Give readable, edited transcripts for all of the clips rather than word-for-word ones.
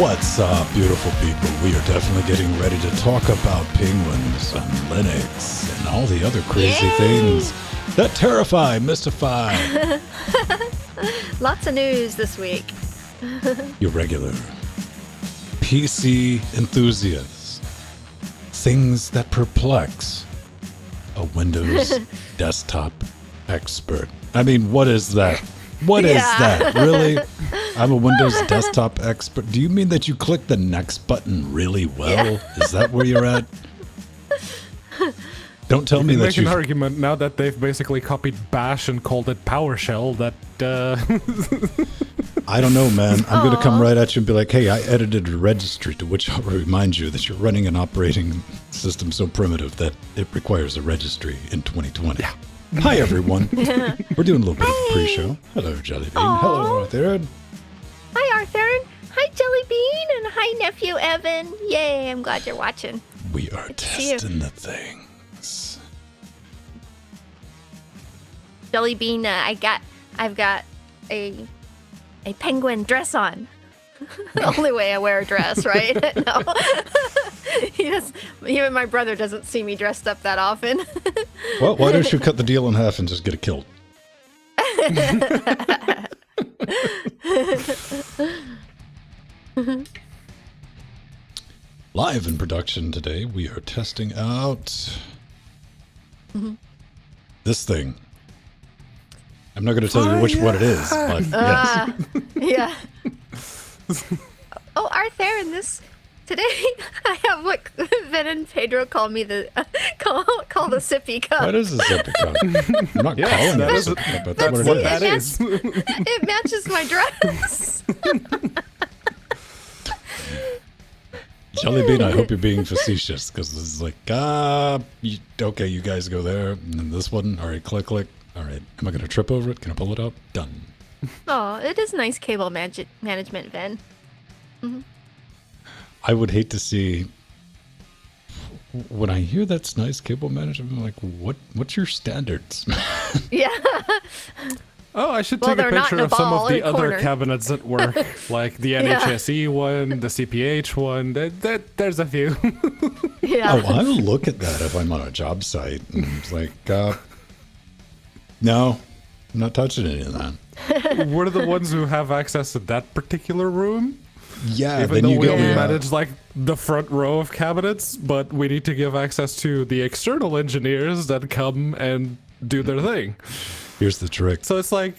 What's up, beautiful people? We are definitely getting ready to talk about penguins and Linux and all the other crazy things that terrify, mystify. Lots of news this week. Your regular PC enthusiasts. Things that perplex a Windows desktop expert. I mean, what is that? What is that? Really? I'm a Windows desktop expert. Do you mean that you click the next button really well? Yeah. Is that where you're at? Don't tell me that you make an argument now that they've basically copied Bash and called it PowerShell. That I don't know, man. I'm going to come right at you and be like, hey, I edited a registry, to which I'll remind you that you're running an operating system so primitive that it requires a registry in 2020. Yeah. Hi, everyone. We're doing a little bit of pre-show. Hello, Jellybean. Hello, Arthur. Hi, Arthur. Hi, Jellybean. And hi, Nephew Evan. Yay, I'm glad you're watching. We are testing the things. Jellybean, I've got a penguin dress on. The only way I wear a dress, right? No. Even my brother doesn't see me dressed up that often. Well, why don't you cut the deal in half and just get it killed? Live in production today, we are testing out this thing. I'm not going to tell you which one it is, but yes. Yeah. Oh, Arthur, and today I have what Ben and Pedro call me call the sippy cup. What is a sippy cup? I'm not calling it a sippy cup, but that's what that is. It matches my dress. Jellybean, I hope you're being facetious, because this is like, okay, you guys go there, and then this one, all right, click, click. All right, am I going to trip over it? Can I pull it up? Done. Oh, it is nice cable management, Ben. Mm-hmm. I would hate to see, when I hear that's nice cable management, I'm like, what's your standards? Yeah. Oh, I should take a picture of some of the other corner. cabinets at work, like the NHSE one, the CPH one. There's a few. Yeah. Oh, I'll look at that if I'm on a job site. And it's like, no, I'm not touching any of that. We're the ones who have access to that particular room. Yeah, even though we only manage like the front row of cabinets, but we need to give access to the external engineers that come and do their thing. Here's the trick. So it's like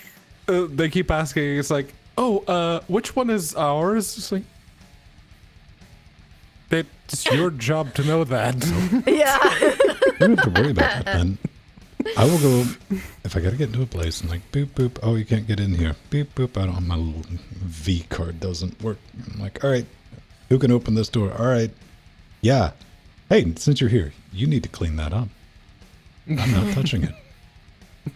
they keep asking. It's like, which one is ours? It's like, it's your job to know that. Yeah. You don't have to worry about that, man. I will go, if I got to get into a place and like, boop, boop, oh, you can't get in here. Boop, boop, I don't have my little V card, doesn't work. I'm like, all right, who can open this door? All right, yeah. Hey, since you're here, you need to clean that up. I'm not touching it.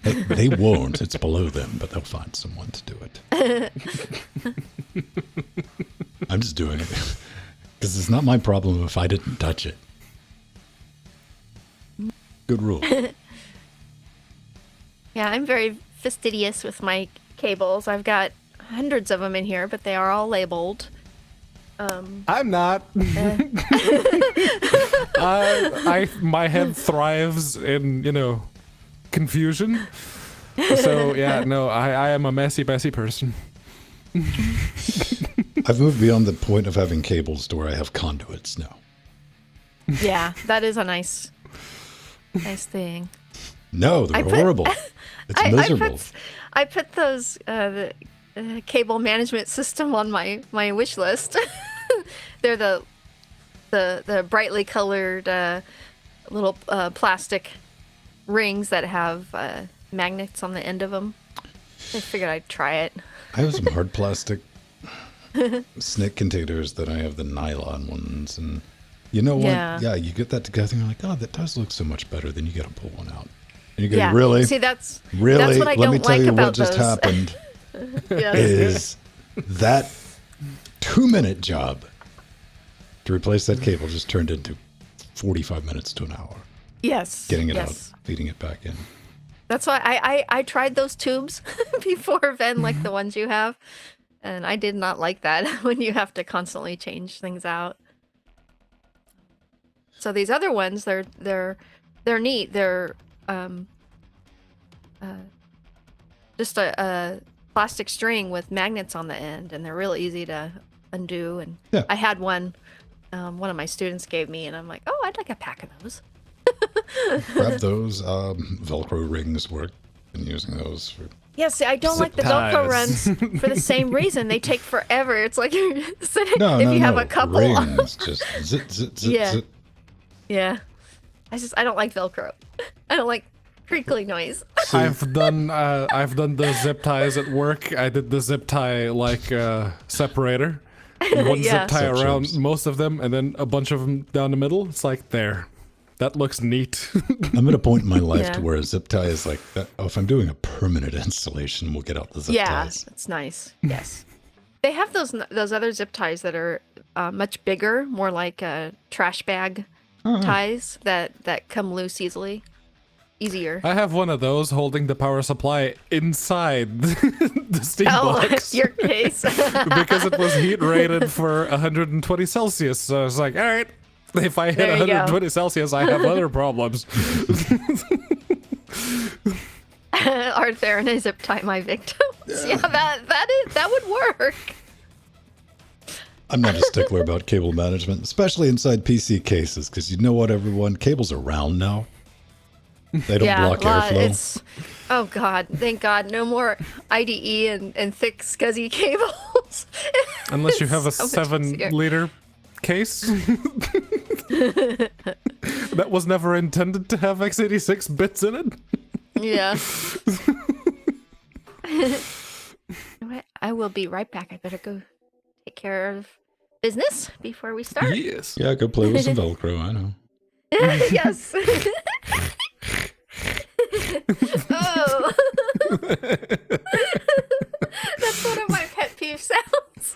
Hey, they won't, it's below them, but they'll find someone to do it. I'm just doing it because it's not my problem if I didn't touch it. Good rule. Yeah, I'm very fastidious with my cables. I've got hundreds of them in here, but they are all labeled. I'm not. My head thrives in, confusion. So, yeah, no, I am a messy person. I've moved beyond the point of having cables to where I have conduits now. Yeah, that is a nice thing. No, they're horrible. It's miserable. I put those the cable management system on my wish list. They're the brightly colored little plastic rings that have magnets on the end of them. I figured I'd try it. I have some hard plastic SNCC containers that I have the nylon ones, and you know what? Yeah, you get that together and you're like, oh, that does look so much better. Then you got to pull one out. And you go, really? See, that's really. What I Let don't me tell like you about what just those. happened. Is that 2-minute job to replace that cable just turned into 45 minutes to an hour. Yes. Getting it out, feeding it back in. That's why I tried those tubes before, Ben, like the ones you have. and I did not like that when you have to constantly change things out. So these other ones, they're neat. They're just a plastic string with magnets on the end, and they're real easy to undo. And Yeah. I had one of my students gave me, and I'm like, oh, I'd like a pack of those. Grab those. Velcro rings work. Been using those for. Yeah, see, I don't Zip like the Velcro ties. runs for the same reason. They take forever. It's like you're sitting, No, if no, you have no. a couple. Rings, just zip, zip, zip, Yeah. zip. Yeah. I don't like Velcro. I don't like crinkly noise. I've done the zip ties at work. I did the zip tie like separator. One Yeah. zip tie around Sections. most of them, and then a bunch of them down the middle. It's like there. That looks neat. I'm at a point in my life Yeah. to where a zip tie is like that. Oh, if I'm doing a permanent installation, we'll get out the zip Yeah, ties. it's nice. Yes. They have those other zip ties that are much bigger, more like trash bag ties that come loose easier. I have one of those holding the power supply inside the steam Oh, box your case. because it was heat rated for 120 Celsius. So I was like, all right, if I hit There you go. 120 Celsius, I have other problems. Arthur and I zip tie my victims. Yeah, that would work. I'm not a stickler about cable management, especially inside PC cases, because you know what, everyone? Cables are round now. They don't block airflow. Oh God, thank God, no more IDE and thick scuzzy cables. Unless you have a So much easier. 7-liter case. That was never intended to have x86 bits in it. Yeah. I will be right back. I better go take care of business before we start. Yes. Yeah, go play with some Velcro, I know. Yes. Oh. That's one of my pet peeve sounds.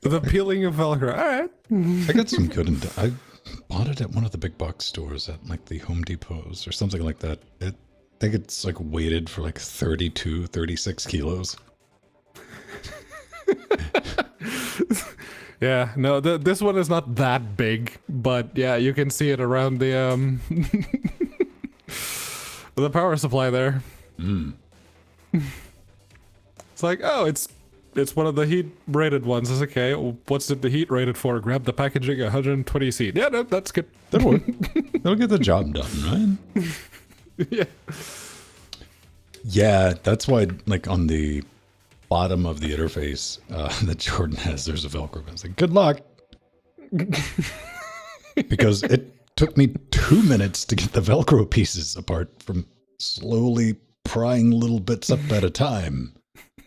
The peeling of Velcro. All right. I got some good, I bought it at one of the big box stores at like the Home Depots or something like that. I think it's like weighted for like 32, 36 kilos. Yeah, no, this one is not that big, but yeah, you can see it around the the power supply there. It's like, oh, it's one of the heat rated ones. It's okay. What's it the heat rated for? Grab the packaging, 120 C. Yeah, no, that's good. That'll work. That'll get the job done, right? Yeah. Yeah, that's why, like, on the bottom of the interface that Jordan has, there's a Velcro. I was like, good luck. Because it took me 2 minutes to get the Velcro pieces apart from slowly prying little bits up at a time.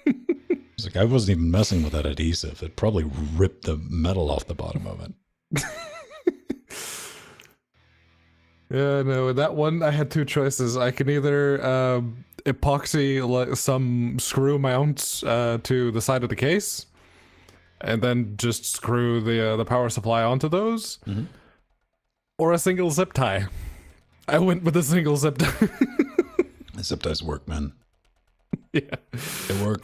It's like, I wasn't even messing with that adhesive. It probably ripped the metal off the bottom of it. Yeah, no, that one I had two choices. I can either epoxy some screw mounts to the side of the case, and then just screw the power supply onto those, or a single zip tie. I went with a single zip tie. The zip ties work, man. Yeah. They work.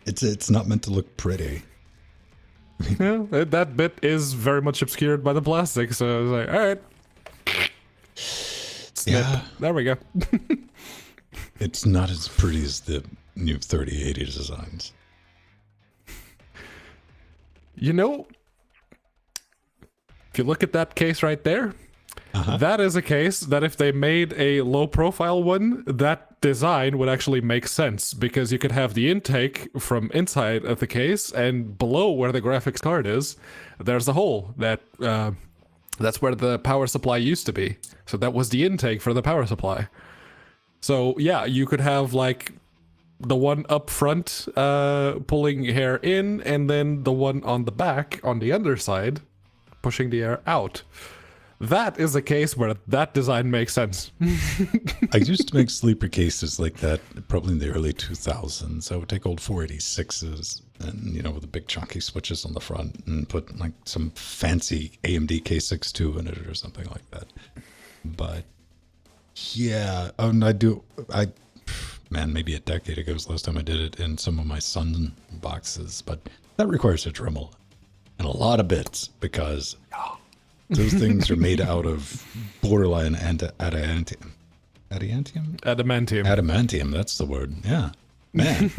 It's not meant to look pretty. Yeah, that bit is very much obscured by the plastic, so I was like, all right. Snip. Yeah. There we go. It's not as pretty as the new 3080 designs. You know, if you look at that case right there, that is a case that if they made a low profile one, that design would actually make sense, because you could have the intake from inside of the case, and below where the graphics card is, there's a hole that that's where the power supply used to be. So that was the intake for the power supply. So yeah, you could have like the one up front pulling air in, and then the one on the back on the underside pushing the air out. That is a case where that design makes sense. I used to make sleeper cases like that probably in the early 2000s. I would take old 486s and, you know, with the big chunky switches on the front, and put like some fancy AMD K62 in it or something like that. But Yeah, man, maybe a decade ago was the last time I did it in some of my Sun boxes, but that requires a Dremel and a lot of bits because those things are made out of borderline adamantium. Adamantium, that's the word. Yeah. Man.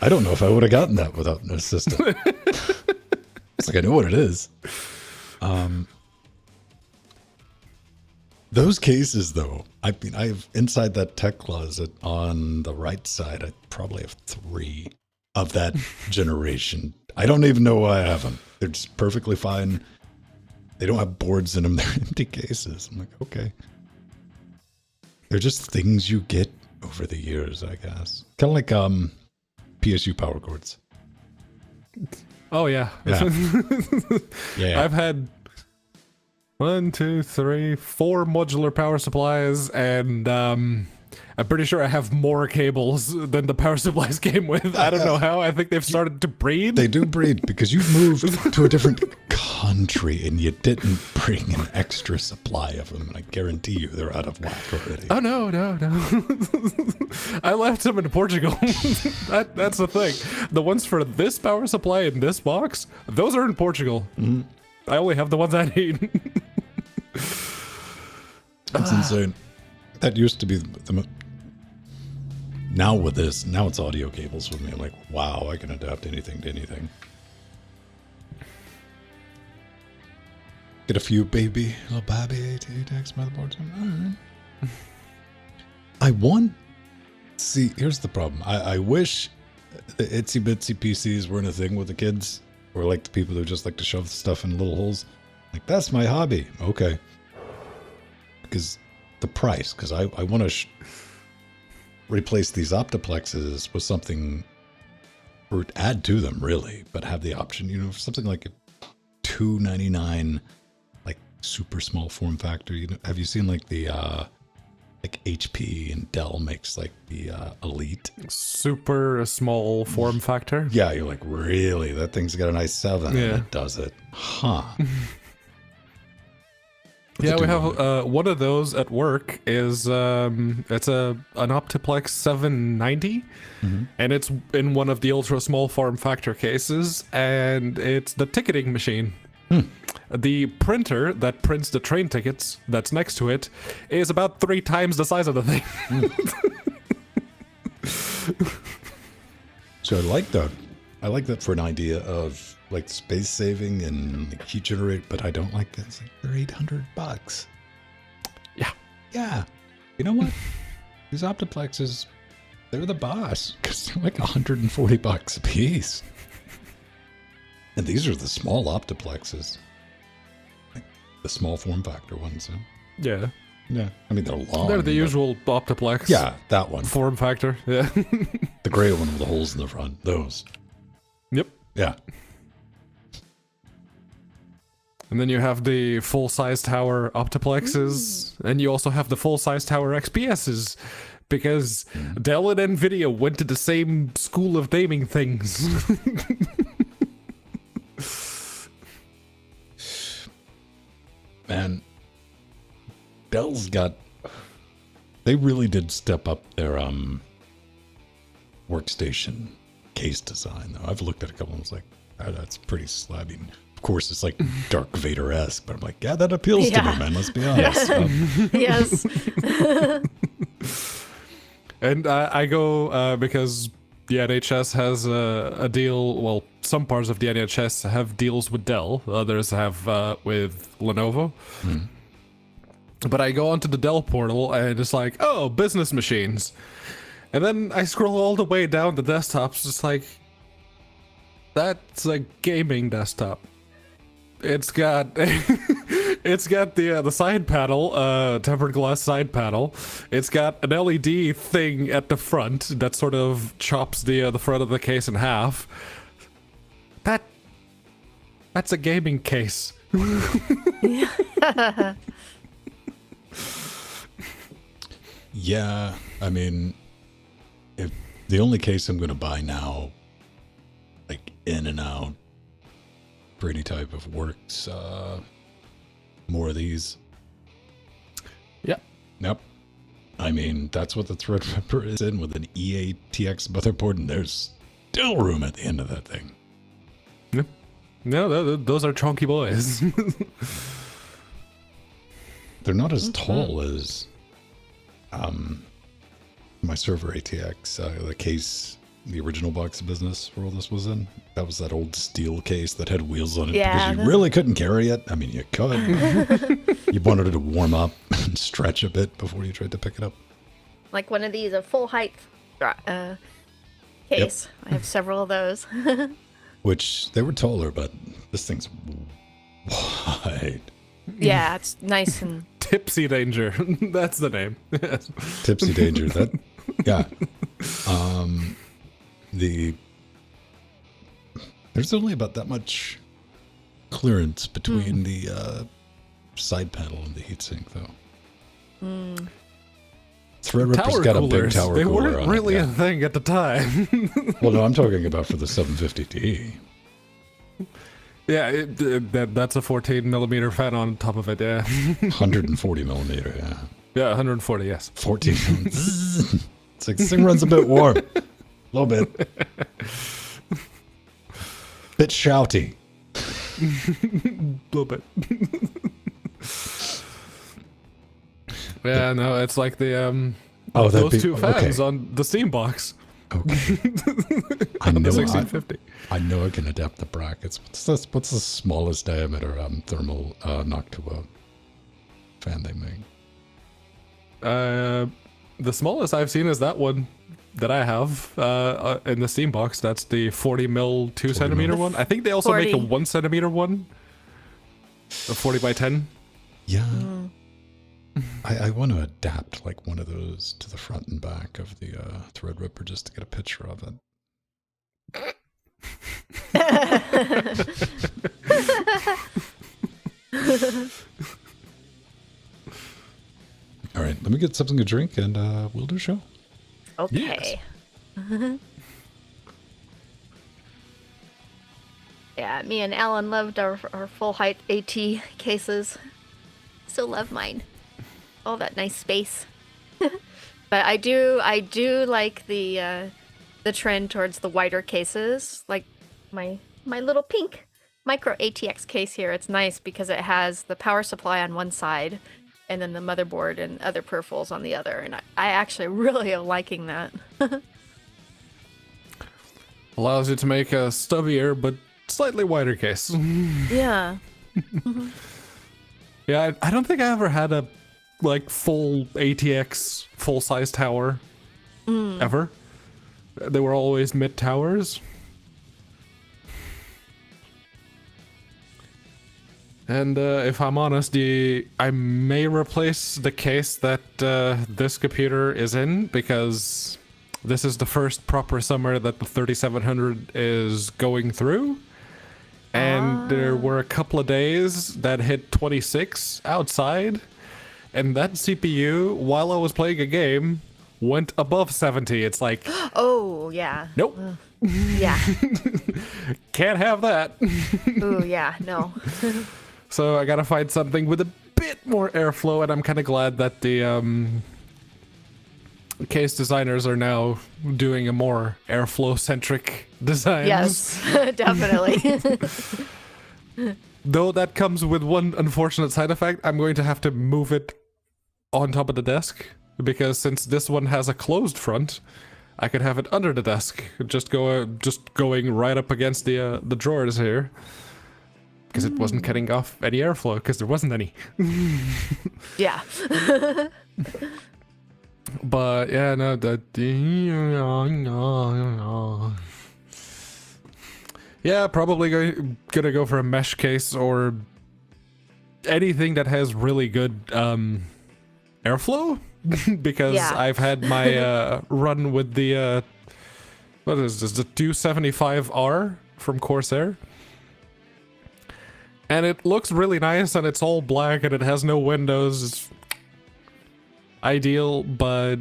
I don't know if I would have gotten that without an assistant. It's like I know what it is. Those cases, though, I've inside that tech closet on the right side, I probably have 3 of that generation. I don't even know why I have them. They're just perfectly fine. They don't have boards in them. They're empty cases. I'm like, okay. They're just things you get over the years, I guess. Kind of like PSU power cords. Oh, yeah. Yeah. I've had 1, 2, 3, 4 modular power supplies, and I'm pretty sure I have more cables than the power supplies came with. I don't know how. I think they've started to breed. They do breed because you moved to a different country and you didn't bring an extra supply of them. And I guarantee you they're out of whack already. Oh, no. I left them in Portugal. That's the thing. The ones for this power supply in this box, those are in Portugal. Mm-hmm. I only have the ones I need. That's insane. That used to be now with this, now it's audio cables with me. I'm like, wow, I can adapt anything to anything. Get a few little baby ATX motherboards. All right. See, here's the problem. I wish the itsy bitsy PCs weren't a thing with the kids, or like the people who just like to shove stuff in little holes. Like, that's my hobby. Okay. Because the price, because I want to replace these optiplexes with something, or add to them really, but have the option, for something like a $299, like super small form factor. Have you seen like the like HP and Dell makes like the Elite super small form factor? Yeah, you're like, really? That thing's got an i7 and it does it, huh? Yeah, we have one of those at work. It's an Optiplex 790, and it's in one of the ultra small form factor cases, and it's the ticketing machine. The printer that prints the train tickets that's next to it is about 3 times the size of the thing. So I like that. I like that for an idea of like space saving and like heat generate, but I don't like that. It's like they're $800. Yeah. You know what? These Optiplexes, they're the boss because they're like $140 a piece. And these are the small Optiplexes, like the small form factor ones. Huh? Yeah. Yeah. I mean, they're long. They're the usual Optiplex. Yeah, that one. Form factor. Yeah. The gray one with the holes in the front. Those. Yep. Yeah. And then you have the full-size tower Optiplexes, and you also have the full-size tower XPSs, because Dell and NVIDIA went to the same school of naming things. Man, Dell's they really did step up their workstation case design, though. I've looked at a couple and was like, oh, that's pretty slabby. Of course, it's like Dark Vader-esque, but I'm like, yeah, that appeals to me, man. Let's be honest. Yes. And I go because the NHS has a deal. Well, some parts of the NHS have deals with Dell. Others have with Lenovo. But I go onto the Dell portal and it's like, oh, business machines. And then I scroll all the way down the desktops, just like, that's a gaming desktop. It's got the side panel, tempered glass side panel. It's got an LED thing at the front that sort of chops the front of the case in half. That's a gaming case. Yeah, I mean, if the only case I'm going to buy now, like in and out, for any type of works, more of these. Yeah. Nope. I mean, that's what the Threadripper is in with an EATX motherboard, and there's still room at the end of that thing. Yeah. No, those are chunky boys. They're not as tall as my server ATX, the case, the original box of business where all this was in. That was that old steel case that had wheels on it because you really couldn't carry it. I mean, you could. You wanted it to warm up and stretch a bit before you tried to pick it up. Like one of these, a full height case. I have several of those. Which, they were taller, but this thing's wide. Yeah, it's nice and... Tipsy Danger. That's the name. Yes. Tipsy Danger. That, yeah. There's only about that much clearance between the side panel and the heatsink, though. Threadripper's got a big tower they cooler weren't on really it, a thing at the time. Well, no, I'm talking about for the 750D. Yeah, that's a 14 millimeter fan on top of it, yeah. 140 millimeter, yeah. Yeah, 140, yes. 14. It's like this thing runs a bit warm. A little bit. Bit shouty. A little bit. Yeah, no, it's like the those two fans on the Steam box. Okay. I know. 1650. I know I can adapt the brackets. What's the smallest diameter thermal Noctua fan they make? The smallest I've seen is that one that I have in the Steam box. That's the 40 mil 2 centimeter one. I think they also make a 1 centimeter one. A 40 by 10. Yeah. I want to adapt like one of those to the front and back of the Threadripper just to get a picture of it. All right, let me get something to drink and we'll do a show. Okay. Yes. Yeah, me and Alan loved our full height AT cases. Still love mine. All that nice space. But I do like the trend towards the wider cases. Like my little pink micro ATX case here. It's nice because it has the power supply on one side and then the motherboard and other peripherals on the other. And I actually really am liking that. Allows you to make a stubbier but slightly wider case. Yeah. Yeah, I don't think I ever had a full ATX full size tower ever. They were always mid towers. And if I'm honest, I may replace the case that this computer is in because this is the first proper summer that the 3700 is going through. And there were a couple of days that hit 26 outside. And that CPU, while I was playing a game, went above 70. It's like... Oh, yeah. Nope. Yeah. Can't have that. Ooh, yeah, no. So I gotta find something with a bit more airflow, and I'm kind of glad that the case designers are now doing a more airflow-centric design. Yes, definitely. Though that comes with one unfortunate side effect, I'm going to have to move it on top of the desk, because since this one has a closed front, I could have it under the desk, just going right up against the drawers here, because it wasn't cutting off any airflow, because there wasn't any. Yeah. But yeah, no, yeah, probably gonna go for a mesh case or anything that has really good airflow, because I've had my run with the what is this, the 275R from Corsair, and it looks really nice, and it's all black, and it has no windows. It's ideal, but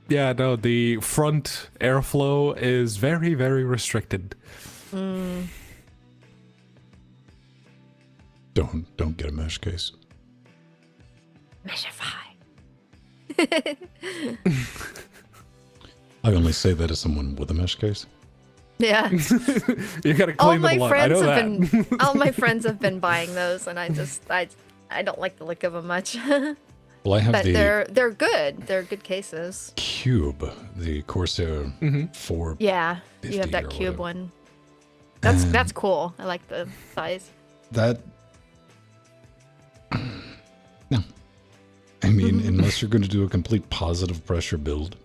yeah, no, the front airflow is very, very restricted. Don't get a mesh case. Meshify. I only say that as someone with a mesh case. Yeah. You gotta All clean my them a lot. I friends know have that. been all my friends have been buying those, and I don't like the look of them much. Well, I have But the they're good. They're good cases. Cube, the Corsair Mm-hmm. 4. Yeah, you 50 have that or cube whatever. one. That's And cool. I like the size. that. No. I mean, unless you're going to do a complete positive pressure build.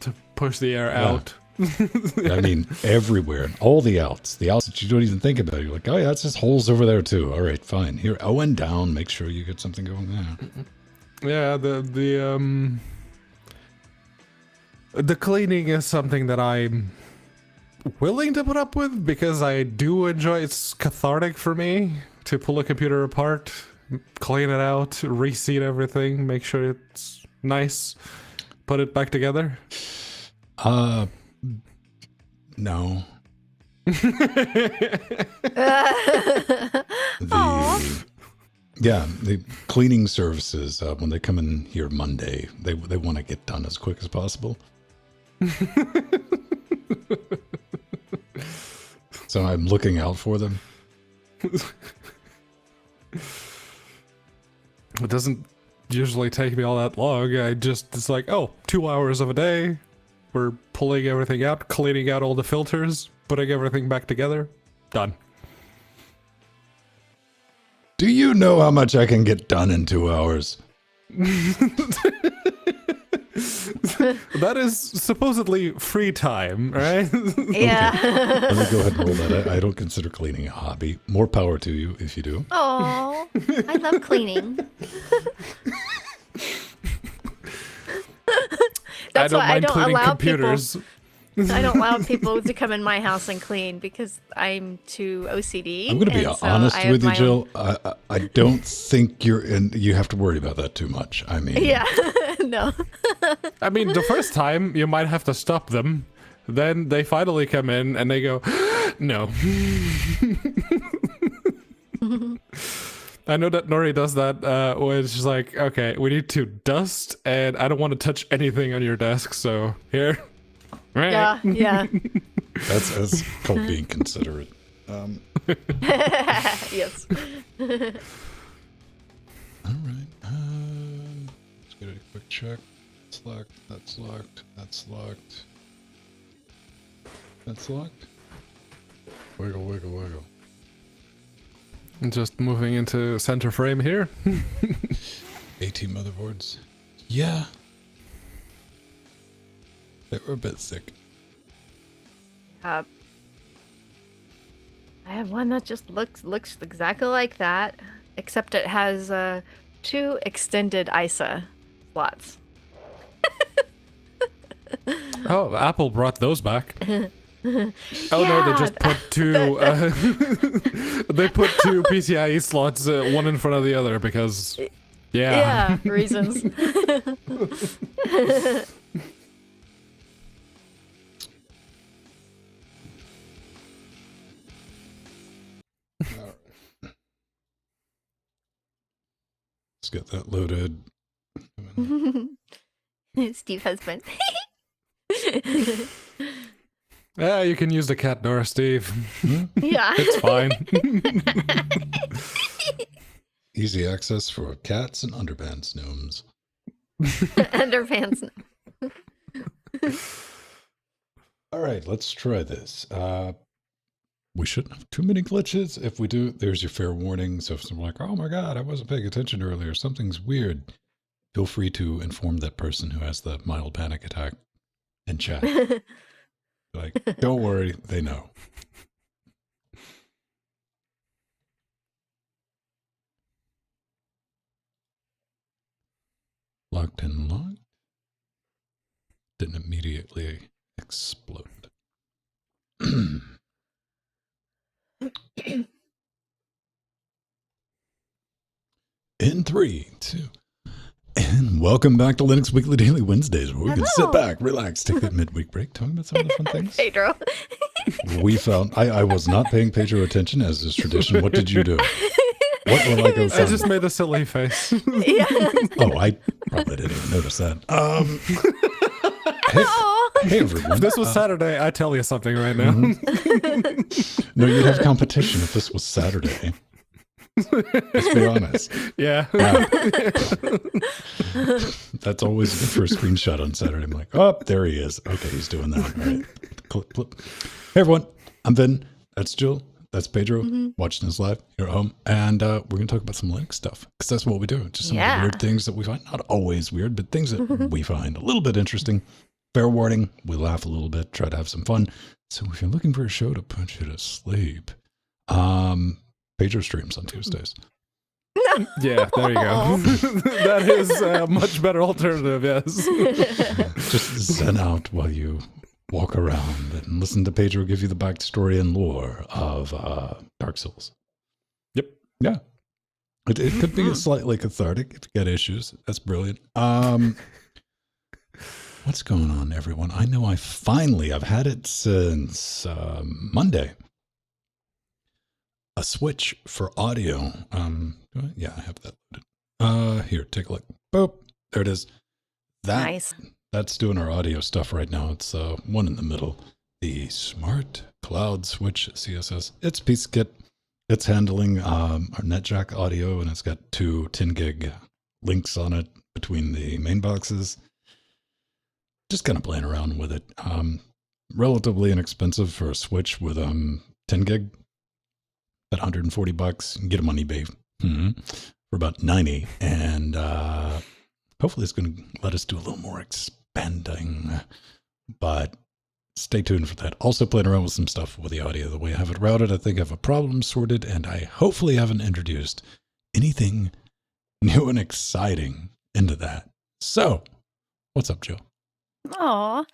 To push the air Yeah. out. I mean, everywhere. All the outs that you don't even think about. You're like, oh yeah, it's just holes over there too. All right, fine. Here, and down. Make sure you get something going there. Yeah, the cleaning is something that I'm willing to put up with because I do enjoy. It's cathartic for me to pull a computer apart, clean it out, reseat everything, make sure it's nice, put it back together. No. The cleaning services, when they come in here Monday, they want to get done as quick as possible. So I'm looking out for them. It doesn't usually take me all that long. It's like, 2 hours of a day. We're pulling everything out, cleaning out all the filters, putting everything back together. Done. Do you know how much I can get done in 2 hours? That is supposedly free time, right? Yeah. Let me go ahead and roll that. I don't consider cleaning a hobby. More power to you if you do. Oh, I love cleaning. I That's don't why mind cleaning allow computers. I don't allow people to come in my house and clean because I'm too OCD. I'm going to be and so honest I have with you, my Jill. I don't think you have to worry about that too much. I mean, Yeah, no. I mean, the first time you might have to stop them. Then they finally come in and they go, no. I know that Nori does that when she's like, okay, we need to dust and I don't want to touch anything on your desk, so here. Yeah, yeah. that's called being considerate. Yes. All right. Let's get a quick check. It's locked. That's locked. That's locked. That's locked. Wiggle, wiggle, wiggle. Just moving into center frame here. 18 motherboards. Yeah. They were a bit thick. I have one that just looks exactly like that, except it has 2 extended ISA slots. Oh, Apple brought those back. Oh no, they Yeah, just put 2. They put 2 PCIe slots, one in front of the other because, yeah. Yeah, reasons. Let's get that loaded. Steve husband. Yeah, you can use the cat door, Steve. Yeah. It's fine. Easy access for cats and underpants gnomes. Underpants. All right, let's try this. We shouldn't have too many glitches. If we do, there's your fair warning. So if someone's like, oh my God, I wasn't paying attention earlier, something's weird, feel free to inform that person who has the mild panic attack in chat. Like, don't worry, they know. Locked and locked. Didn't immediately explode. In 3, 2, and welcome back to Linux Weekly Daily Wednesdays, where we can sit Hello. back, relax, take that midweek break, talk about some of the fun things. Pedro. We found I was not paying Pedro attention as is tradition. What did you do? What will I go I find? just made a silly face. Yeah. Oh, I probably didn't even notice that. Hey, Oh. hey everyone. If this was Saturday, I tell you something right now. No, you'd have competition if this was Saturday. Let's be honest. Yeah. That's always the first screenshot on Saturday. I'm like, oh, there he is. Okay, he's doing that. All right. Clip, clip. Hey, everyone. I'm Vin. That's Jill. That's Pedro. Watching this live here at home. And we're going to talk about some Linux stuff because that's what we do. Just some of the weird things that we find. Not always weird, but things that we find a little bit interesting. Fair warning. We laugh a little bit, try to have some fun. So if you're looking for a show to put you to sleep, Pedro streams on Tuesdays. Yeah, there you go. That is a much better alternative, yes. Just zen out while you walk around and listen to Pedro give you the backstory and lore of Dark Souls. Yep. Yeah. It could be slightly cathartic if you get issues. That's brilliant. What's going on, everyone? I know I've had it since Monday. A switch for audio. Yeah, I have that loaded. Here, take a look. Boop. There it is. Nice. That's doing our audio stuff right now. It's one in the middle. The Smart Cloud Switch CSS. It's piece kit. It's handling our NetJack audio, and it's got 2 10 gig links on it between the main boxes. Just kind of playing around with it. Relatively inexpensive for a switch with 10 gig. At $140. You can get them on eBay for about 90. And hopefully it's going to let us do a little more expanding. But stay tuned for that. Also playing around with some stuff with the audio. The way I have it routed, I think I have a problem sorted. And I hopefully haven't introduced anything new and exciting into that. So, what's up, Joe? Aw.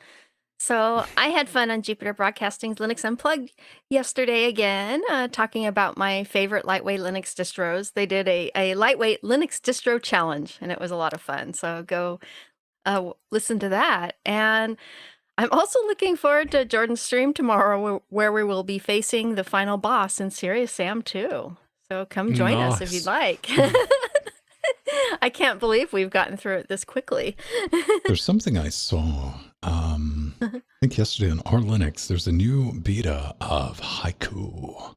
So I had fun on Jupiter Broadcasting's Linux Unplugged yesterday again, talking about my favorite lightweight Linux distros. They did a lightweight Linux distro challenge, and it was a lot of fun. So go listen to that. And I'm also looking forward to Jordan's stream tomorrow, where we will be facing the final boss in Serious Sam 2. So come join us if you'd like. I can't believe we've gotten through it this quickly. There's something I saw. I think yesterday on our Linux, there's a new beta of Haiku.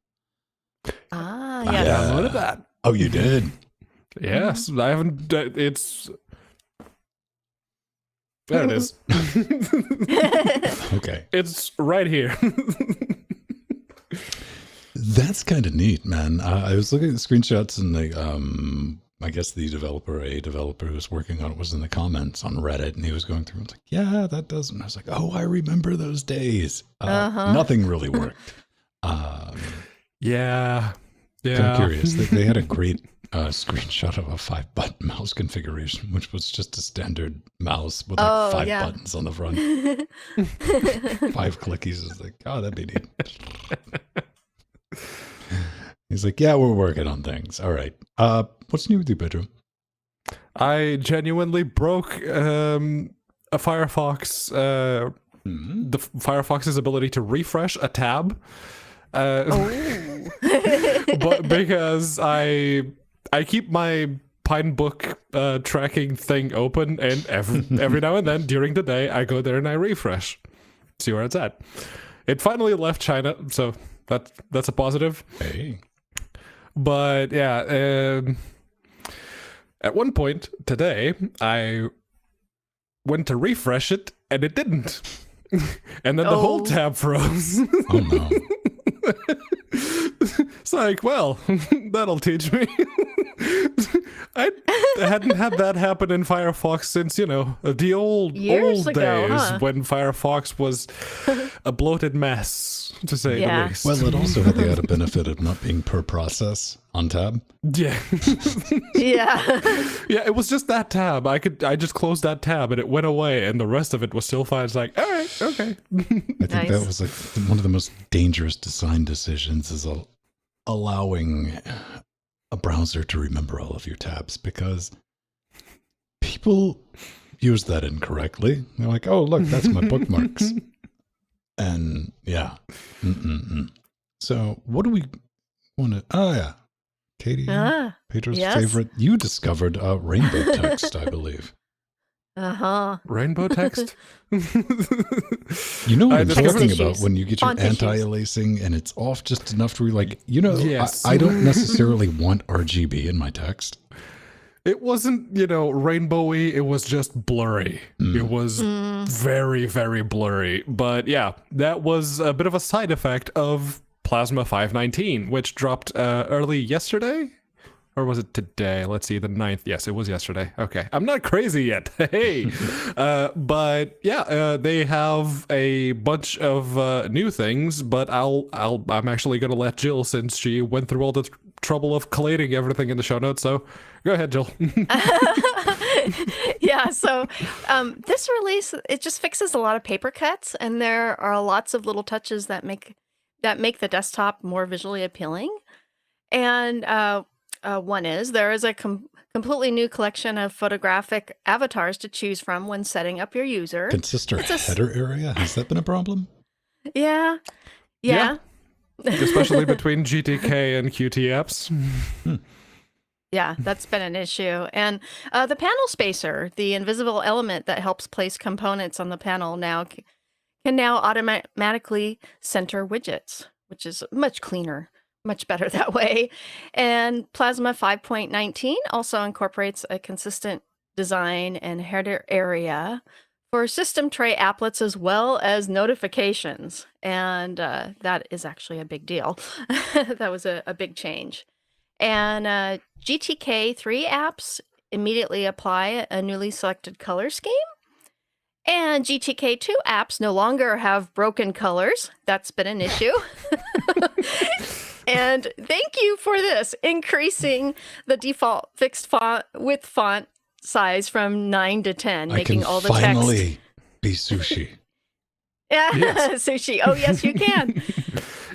Ah, I yes. downloaded that. Oh, you did? Yes, I haven't. It's. There it is. Okay. It's right here. That's kind of neat, man. I was looking at the screenshots and I guess a developer who was working on it was in the comments on Reddit, and he was going through and was like, yeah, that doesn't. I was like, oh, I remember those days. Nothing really worked. Yeah. I'm curious. They had a great screenshot of a 5-button mouse configuration, which was just a standard mouse with like 5 buttons on the front. 5 clickies. Is like, oh, that'd be neat. He's like, yeah, we're working on things. All right. What's new with you, Pedro? I genuinely broke a Firefox, the Firefox's ability to refresh a tab. But because I keep my Pinebook tracking thing open, and every now and then during the day I go there and I refresh, see where it's at. It finally left China, so that's a positive. Hey. But yeah, at one point today, I went to refresh it, and it didn't. And then the whole tab froze. Oh, no. It's like, well, that'll teach me. I hadn't had that happen in Firefox since, the old Years days ago, when Firefox was a bloated mess, to say the least. Well, it also had the added benefit of not being per process on tab. Yeah. Yeah. Yeah, it was just that tab. I just closed that tab and it went away, and the rest of it was still fine. It's like, all right, okay. I think that was like one of the most dangerous design decisions is allowing a browser to remember all of your tabs, because people use that incorrectly. They're like, oh, look, that's my bookmarks. And yeah. So what do we want to... Oh, yeah. Katie, Ah, Pedro's yes. favorite. You discovered rainbow text, I believe. Uh-huh. Rainbow text? You know what I I'm discovered- talking issues. about when you get your Font issues. anti-aliasing and it's off just enough to be like, Yes. I don't necessarily want RGB in my text. It wasn't, rainbowy. It was just blurry. It was very, very blurry. But yeah, that was a bit of a side effect of Plasma 519, which dropped early yesterday. Or was it today? Let's see, the 9th. Yes, it was yesterday. Okay, I'm not crazy yet. Hey, but yeah, they have a bunch of new things. But I'm actually gonna let Jill, since she went through all the trouble of collating everything in the show notes. So go ahead, Jill. Yeah, so this release, it just fixes a lot of paper cuts, and there are lots of little touches that make the desktop more visually appealing. And one is there is a completely new collection of photographic avatars to choose from when setting up your user. Consistent It's a s- header area? Has that been a problem? Yeah. Yeah. Especially between GTK and Qt apps. Yeah, that's been an issue. And the panel spacer, the invisible element that helps place components on the panel can now automatically center widgets, which is much cleaner, much better that way. And Plasma 5.19 also incorporates a consistent design and header area for system tray applets as well as notifications. And that is actually a big deal. That was a big change. And GTK 3 apps immediately apply a newly selected color scheme. And GTK 2 apps no longer have broken colors. That's been an issue. And thank you for this, increasing the default fixed font size from 9 to 10, making all the finally text. be sushi. Yeah, Yes. sushi. Oh, yes, you can.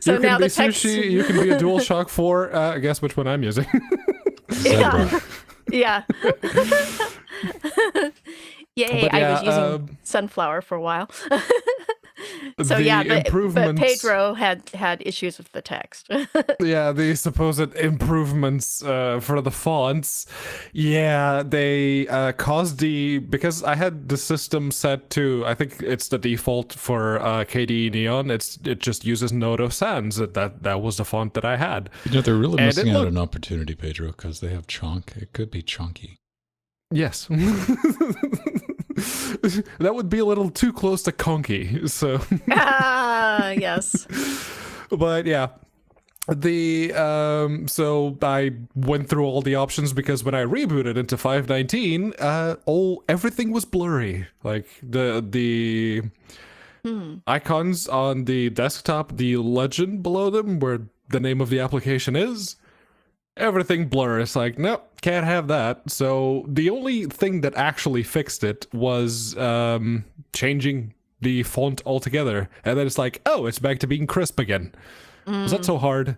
So you can now be the text. Sushi, you can be a DualShock 4. Guess which one I'm using. Zebra. Yeah. Yay, But I yeah, was using sunflower for a while. So the yeah, but improvements- Pedro had issues with the text. Yeah, the supposed improvements for the fonts. Yeah, they caused because I had the system set to, I think it's the default for KDE Neon. It just uses Noto Sans. That was the font that I had. They're really And missing it out looked- an opportunity, Pedro, because they have chunk. It could be chunky. Yes. That would be a little too close to conky. So Yes. but yeah, so I went through all the options because when I rebooted into 519, everything was blurry. Like the icons on the desktop, the legend below them where the name of the application is, everything blurs. Like, nope, can't have that. So the only thing that actually fixed it was changing the font altogether, and then it's like, oh, it's back to being crisp again. Was that so hard?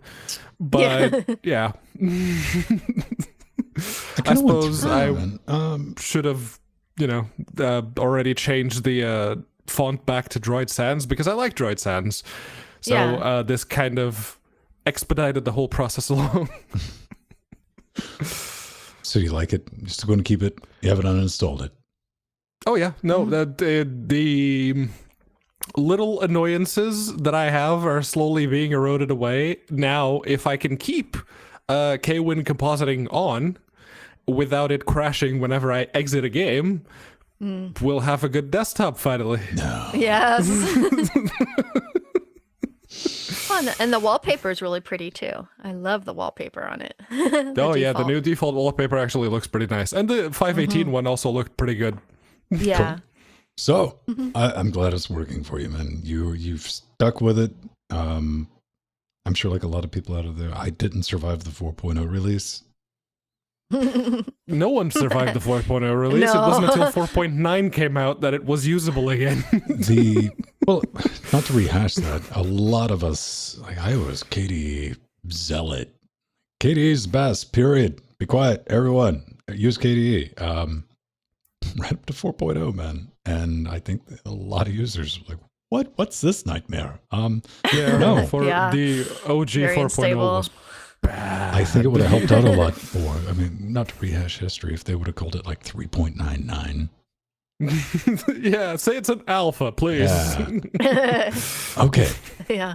But yeah. I suppose I should have, already changed the font back to Droid Sans because I like Droid Sans. So this kind of expedited the whole process along. So you like it? You're still going to keep it? You haven't uninstalled it? Oh yeah, no, the little annoyances that I have are slowly being eroded away. Now, if I can keep Kwin compositing on without it crashing whenever I exit a game, we'll have a good desktop finally. No. Yes. Fun. And the wallpaper is really pretty too. I love the wallpaper on it. Oh yeah, the new default wallpaper actually looks pretty nice. And the 518 one also looked pretty good. Yeah. So I'm glad it's working for you, man. You've stuck with it. I'm sure, like a lot of people out of there, I didn't survive the 4.0 release. No one survived the 4.0 release. It wasn't until 4.9 came out that it was usable again. Well, not to rehash that, a lot of us, like I was KDE zealot. KDE's best, period. Be quiet, everyone. Use KDE. Right up to 4.0, man. And I think a lot of users were like, what's this nightmare? Yeah, no. for the OG Very 4.0 unstable. was bad. I think it would have helped out a lot more. I mean, not to rehash history, if they would have called it like 3.99. Yeah, say it's an alpha, please. Yeah. Okay. Yeah.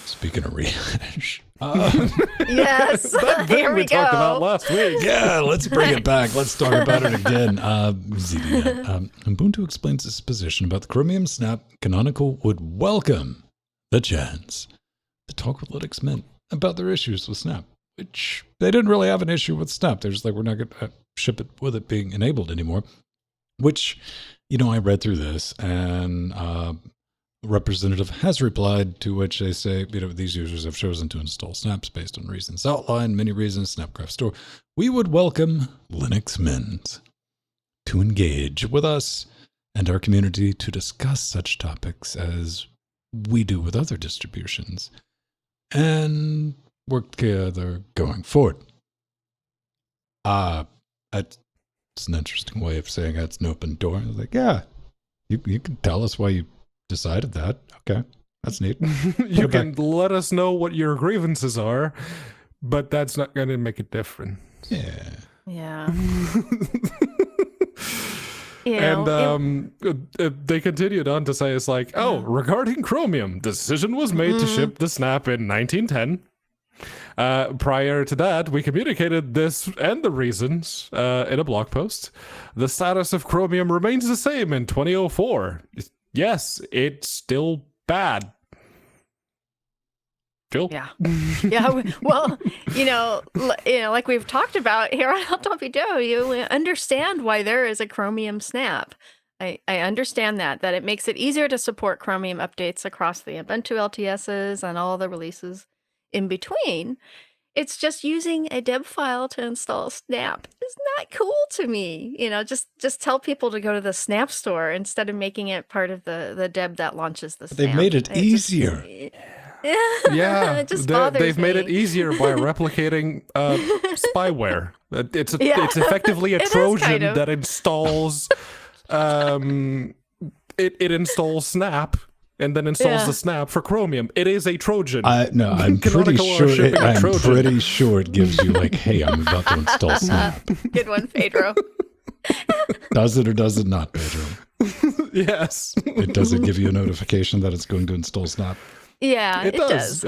Speaking of rehash. Yes. That thing Here we we talked go. about last week. Yeah, let's bring it back. Let's talk about it again. ZDNet. Ubuntu explains its position about the Chromium Snap. Canonical would welcome the chance to talk with Linux Mint about their issues with Snap, which they didn't really have an issue with Snap. They're just like, we're not going to ship it with it being enabled anymore, which, I read through this, and a representative has replied, to which they say, these users have chosen to install Snaps based on reasons outlined, many reasons, Snapcraft Store. We would welcome Linux Mint to engage with us and our community to discuss such topics as we do with other distributions and work together going forward. That's an interesting way of saying that's an open door. I was like, yeah, you can tell us why you decided that. Okay, that's neat. You can let us know what your grievances are, but that's not going to make a difference. Yeah. Yeah. And they continued on to say, it's like, regarding Chromium, decision was made to ship the Snap in 1910. Prior to that, we communicated this and the reasons in a blog post. The status of Chromium remains the same in 2004. Yes, it's still bad. Phil? Yeah. Yeah. Well, like we've talked about here on LWW, you understand why there is a Chromium Snap. I understand that it makes it easier to support Chromium updates across the Ubuntu LTSs and all the releases in between. It's just using a deb file to install Snap. It's not cool to me. Just tell people to go to the Snap store instead of making it part of the deb that launches the Snap. They've made it easier. Yeah, it just bothers they've made me. it easier by replicating spyware. It's effectively a Trojan that installs it installs Snap and then installs the Snap for Chromium. It is a Trojan. No, I'm pretty sure. Pretty sure it gives you like, hey, I'm about to install Snap. Good one, Pedro. Does it or does it not, Pedro? Yes. It doesn't give you a notification that it's going to install Snap. Yeah, it does.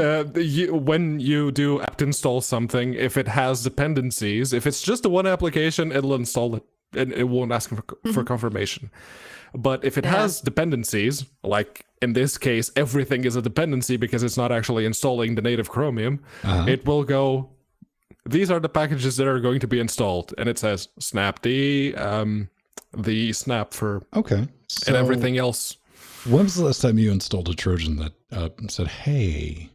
When you do apt install something, if it has dependencies, if it's just a one application, it'll install it and it won't ask for confirmation. But if it has dependencies, like in this case, everything is a dependency because it's not actually installing the native Chromium, it will go, these are the packages that are going to be installed. And it says snapd, the Snap for, and everything else. When was the last time you installed a Trojan that said, hey,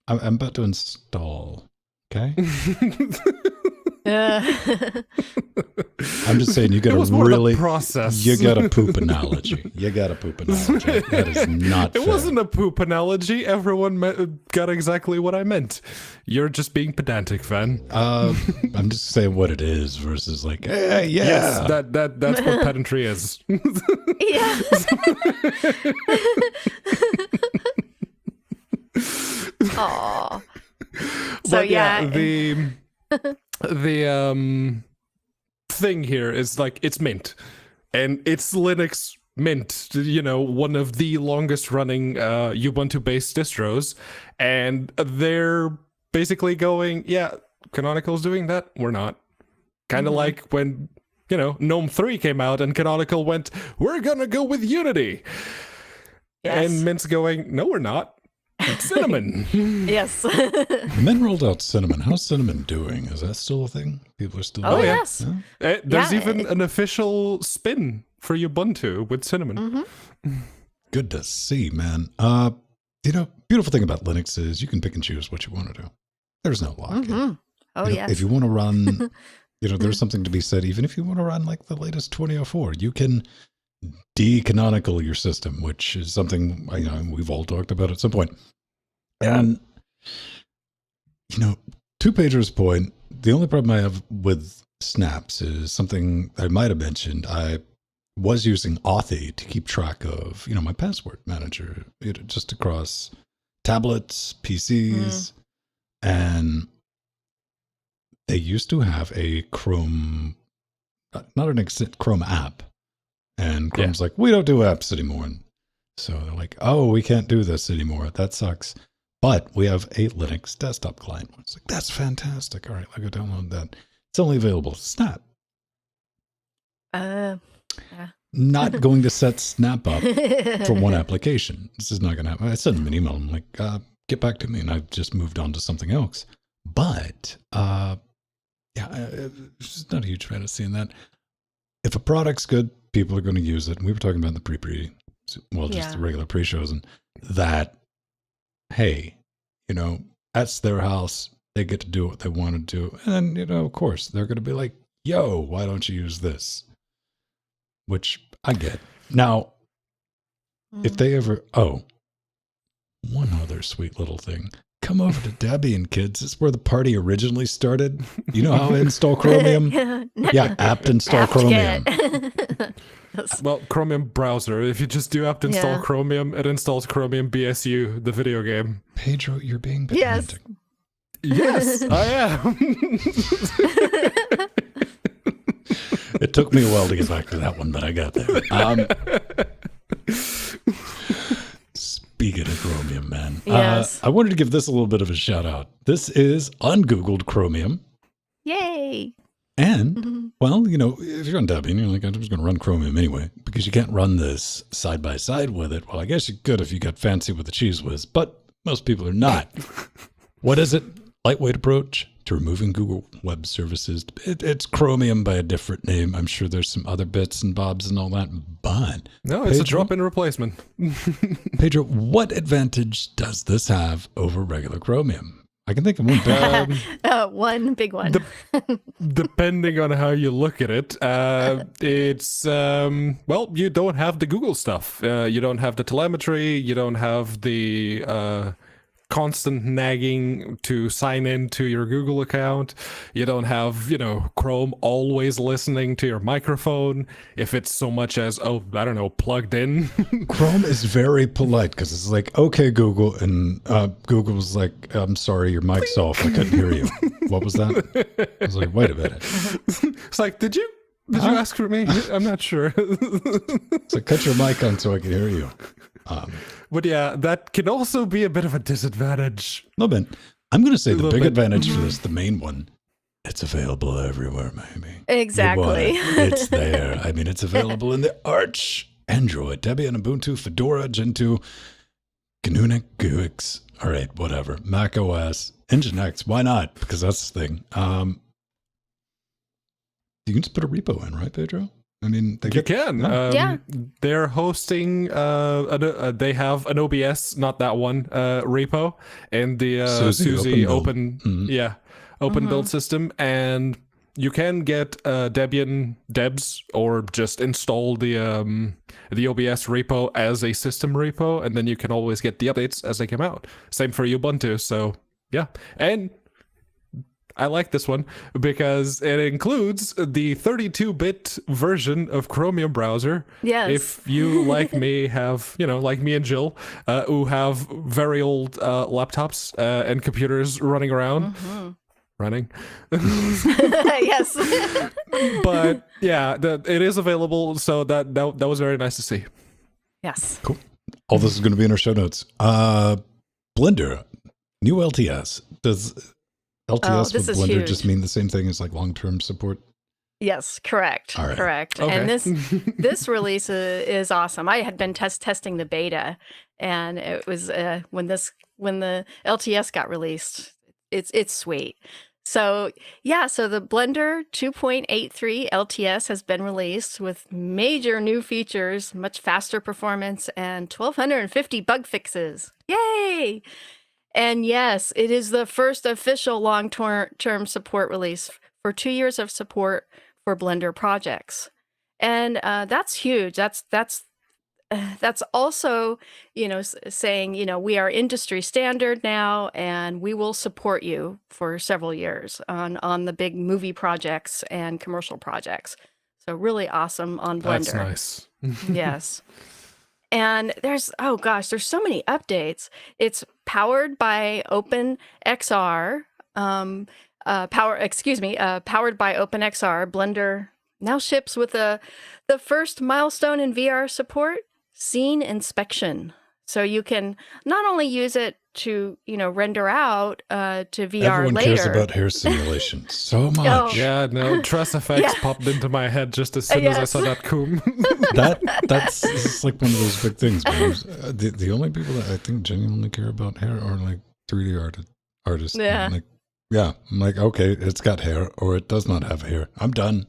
I'm about to install, okay? I'm just saying, you got to really process. You got a poop analogy. That is not fair. It wasn't a poop analogy. Everyone got exactly what I meant. You're just being pedantic, Van. I'm just saying what it is versus like, hey, yeah. Yes, that's what pedantry is. Yeah. Aw. So the thing here is like, it's Mint, and it's Linux Mint, one of the longest running Ubuntu based distros, and they're basically going, Canonical's doing that, we're not. Kind of like when GNOME 3 came out and Canonical went, we're gonna go with Unity. Yes. And Mint's going, no, we're not. Cinnamon. Yes. Mint rolled out Cinnamon. How's Cinnamon doing? Is that still a thing? People are still doing yes. it? There's even an official spin for Ubuntu with Cinnamon. Good to see, man. Beautiful thing about Linux is you can pick and choose what you want to do. There's no lock-in. Yes. If you want to run, there's something to be said. Even if you want to run like the latest 2004, you can decanonical your system, which is something we've all talked about at some point. And to Pedro's point, the only problem I have with snaps is something I might have mentioned. I was using Authy to keep track of my password manager, just across tablets, PCs, And they used to have a Chrome, not an Chrome app. And Chrome's like, we don't do apps anymore. And so they're like, oh, we can't do this anymore. That sucks. But we have a Linux desktop client. It's like, that's fantastic. All right, I'll go download that. It's only available to Snap. Not going to set Snap up for one application. This is not going to happen. I sent them an email. I'm like, get back to me. And I've just moved on to something else. But, it's not a huge fan of seeing that. If a product's good, people are going to use it. And we were talking about the just the regular pre-shows, and that, hey, that's their house. They get to do what they want to do. And then, of course, they're going to be like, yo, why don't you use this? Which I get. Now, if they ever, one other sweet little thing. Come over to Debian, kids. It's where the party originally started. You know how to install Chromium? Yeah, apt install Chromium. Well, Chromium browser. If you just do apt install Chromium, it installs Chromium BSU, the video game. Pedro, you're being pedantic. Yes, I am. It took me a while to get back to that one, but I got there. Speaking of Chromium, man. Yes. I wanted to give this a little bit of a shout out. This is ungoogled Chromium. Yay. And, well, if you're on Debian, you're like, I'm just going to run Chromium anyway, because you can't run this side by side with it. Well, I guess you could if you got fancy with the cheese whiz, but most people are not. What is it? Lightweight approach to removing Google Web Services. It's Chromium by a different name. I'm sure there's some other bits and bobs and all that, but... No, it's a drop-in replacement. Pedro, what advantage does this have over regular Chromium? I can think of one big one. One big one. Depending on how you look at it, it's, you don't have the Google stuff. You don't have the telemetry. You don't have the... constant nagging to sign in to your Google account. You don't have, Chrome always listening to your microphone. If it's so much as, plugged in. Chrome is very polite because it's like, okay, Google. And Google's like, I'm sorry, your mic's off. I couldn't hear you. What was that? I was like, wait a minute. It's like, did you ask for me? I'm not sure. So cut your mic on so I can hear you. But yeah, that can also be a bit of a disadvantage. A little bit. I'm going to say the big advantage for this, the main one, it's available everywhere, maybe. Exactly. It's there. I mean, it's available in the Arch, Android, Debian, Ubuntu, Fedora, Gentoo, GNU, GUIX. All right, whatever. Mac OS, Nginx. Why not? Because that's the thing. You can just put a repo in, right, Pedro? I mean, you can. They're hosting. They have an OBS, not that one, repo, and the SUSE open build system, and you can get Debian debs or just install the OBS repo as a system repo, and then you can always get the updates as they come out. Same for Ubuntu. So yeah, and I like this one because it includes the 32-bit version of Chromium browser. Yes. If you, like me, have, like me and Jill, who have very old laptops and computers running around. Mm-hmm. Running. Yes. But yeah, it is available. So that was very nice to see. Yes. Cool. All this is going to be in our show notes. Blender, new LTS. Does LTS with Blender huge. Just mean the same thing as like long-term support? Yes, correct. All right. Correct. Okay. And this release is awesome. I had been testing the beta, and it was when the LTS got released. It's sweet. So the Blender 2.83 LTS has been released with major new features, much faster performance, and 1,250 bug fixes. Yay! And yes, it is the first official long-term support release for 2 years of support for Blender projects. And that's huge. That's also, saying, we are industry standard now, and we will support you for several years on the big movie projects and commercial projects. So really awesome on Blender. That's nice. Yes. And there's so many updates. It's powered by OpenXR. Powered by OpenXR. Blender now ships with the first milestone in VR support, scene inspection. So you can not only use it to, render out to VR Everyone later. cares about hair simulation so much. Oh. Yeah, no, Trust Effects popped into my head just as soon as I saw that coom. That's it's like one of those big things. The only people that I think genuinely care about hair are like 3D artists. Yeah. I'm like, okay, it's got hair or it does not have hair. I'm done.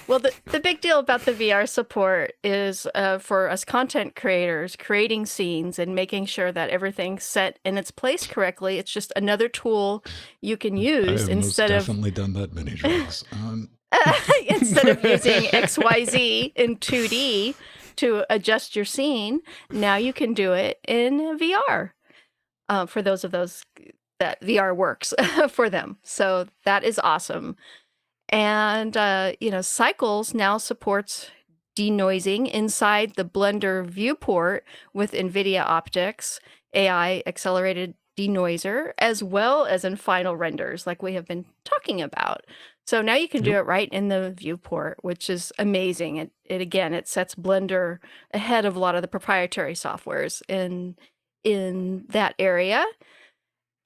Well, the big deal about the VR support is for us content creators, creating scenes and making sure that everything's set in its place correctly. It's just another tool you can use instead of definitely done that many drugs. instead of using XYZ in 2D to adjust your scene. Now you can do it in VR. For those that VR works for them, so that is awesome. And, Cycles now supports denoising inside the Blender viewport with NVIDIA optics, AI accelerated denoiser, as well as in final renders like we have been talking about. So now you can do it right in the viewport, which is amazing. It sets Blender ahead of a lot of the proprietary softwares in that area.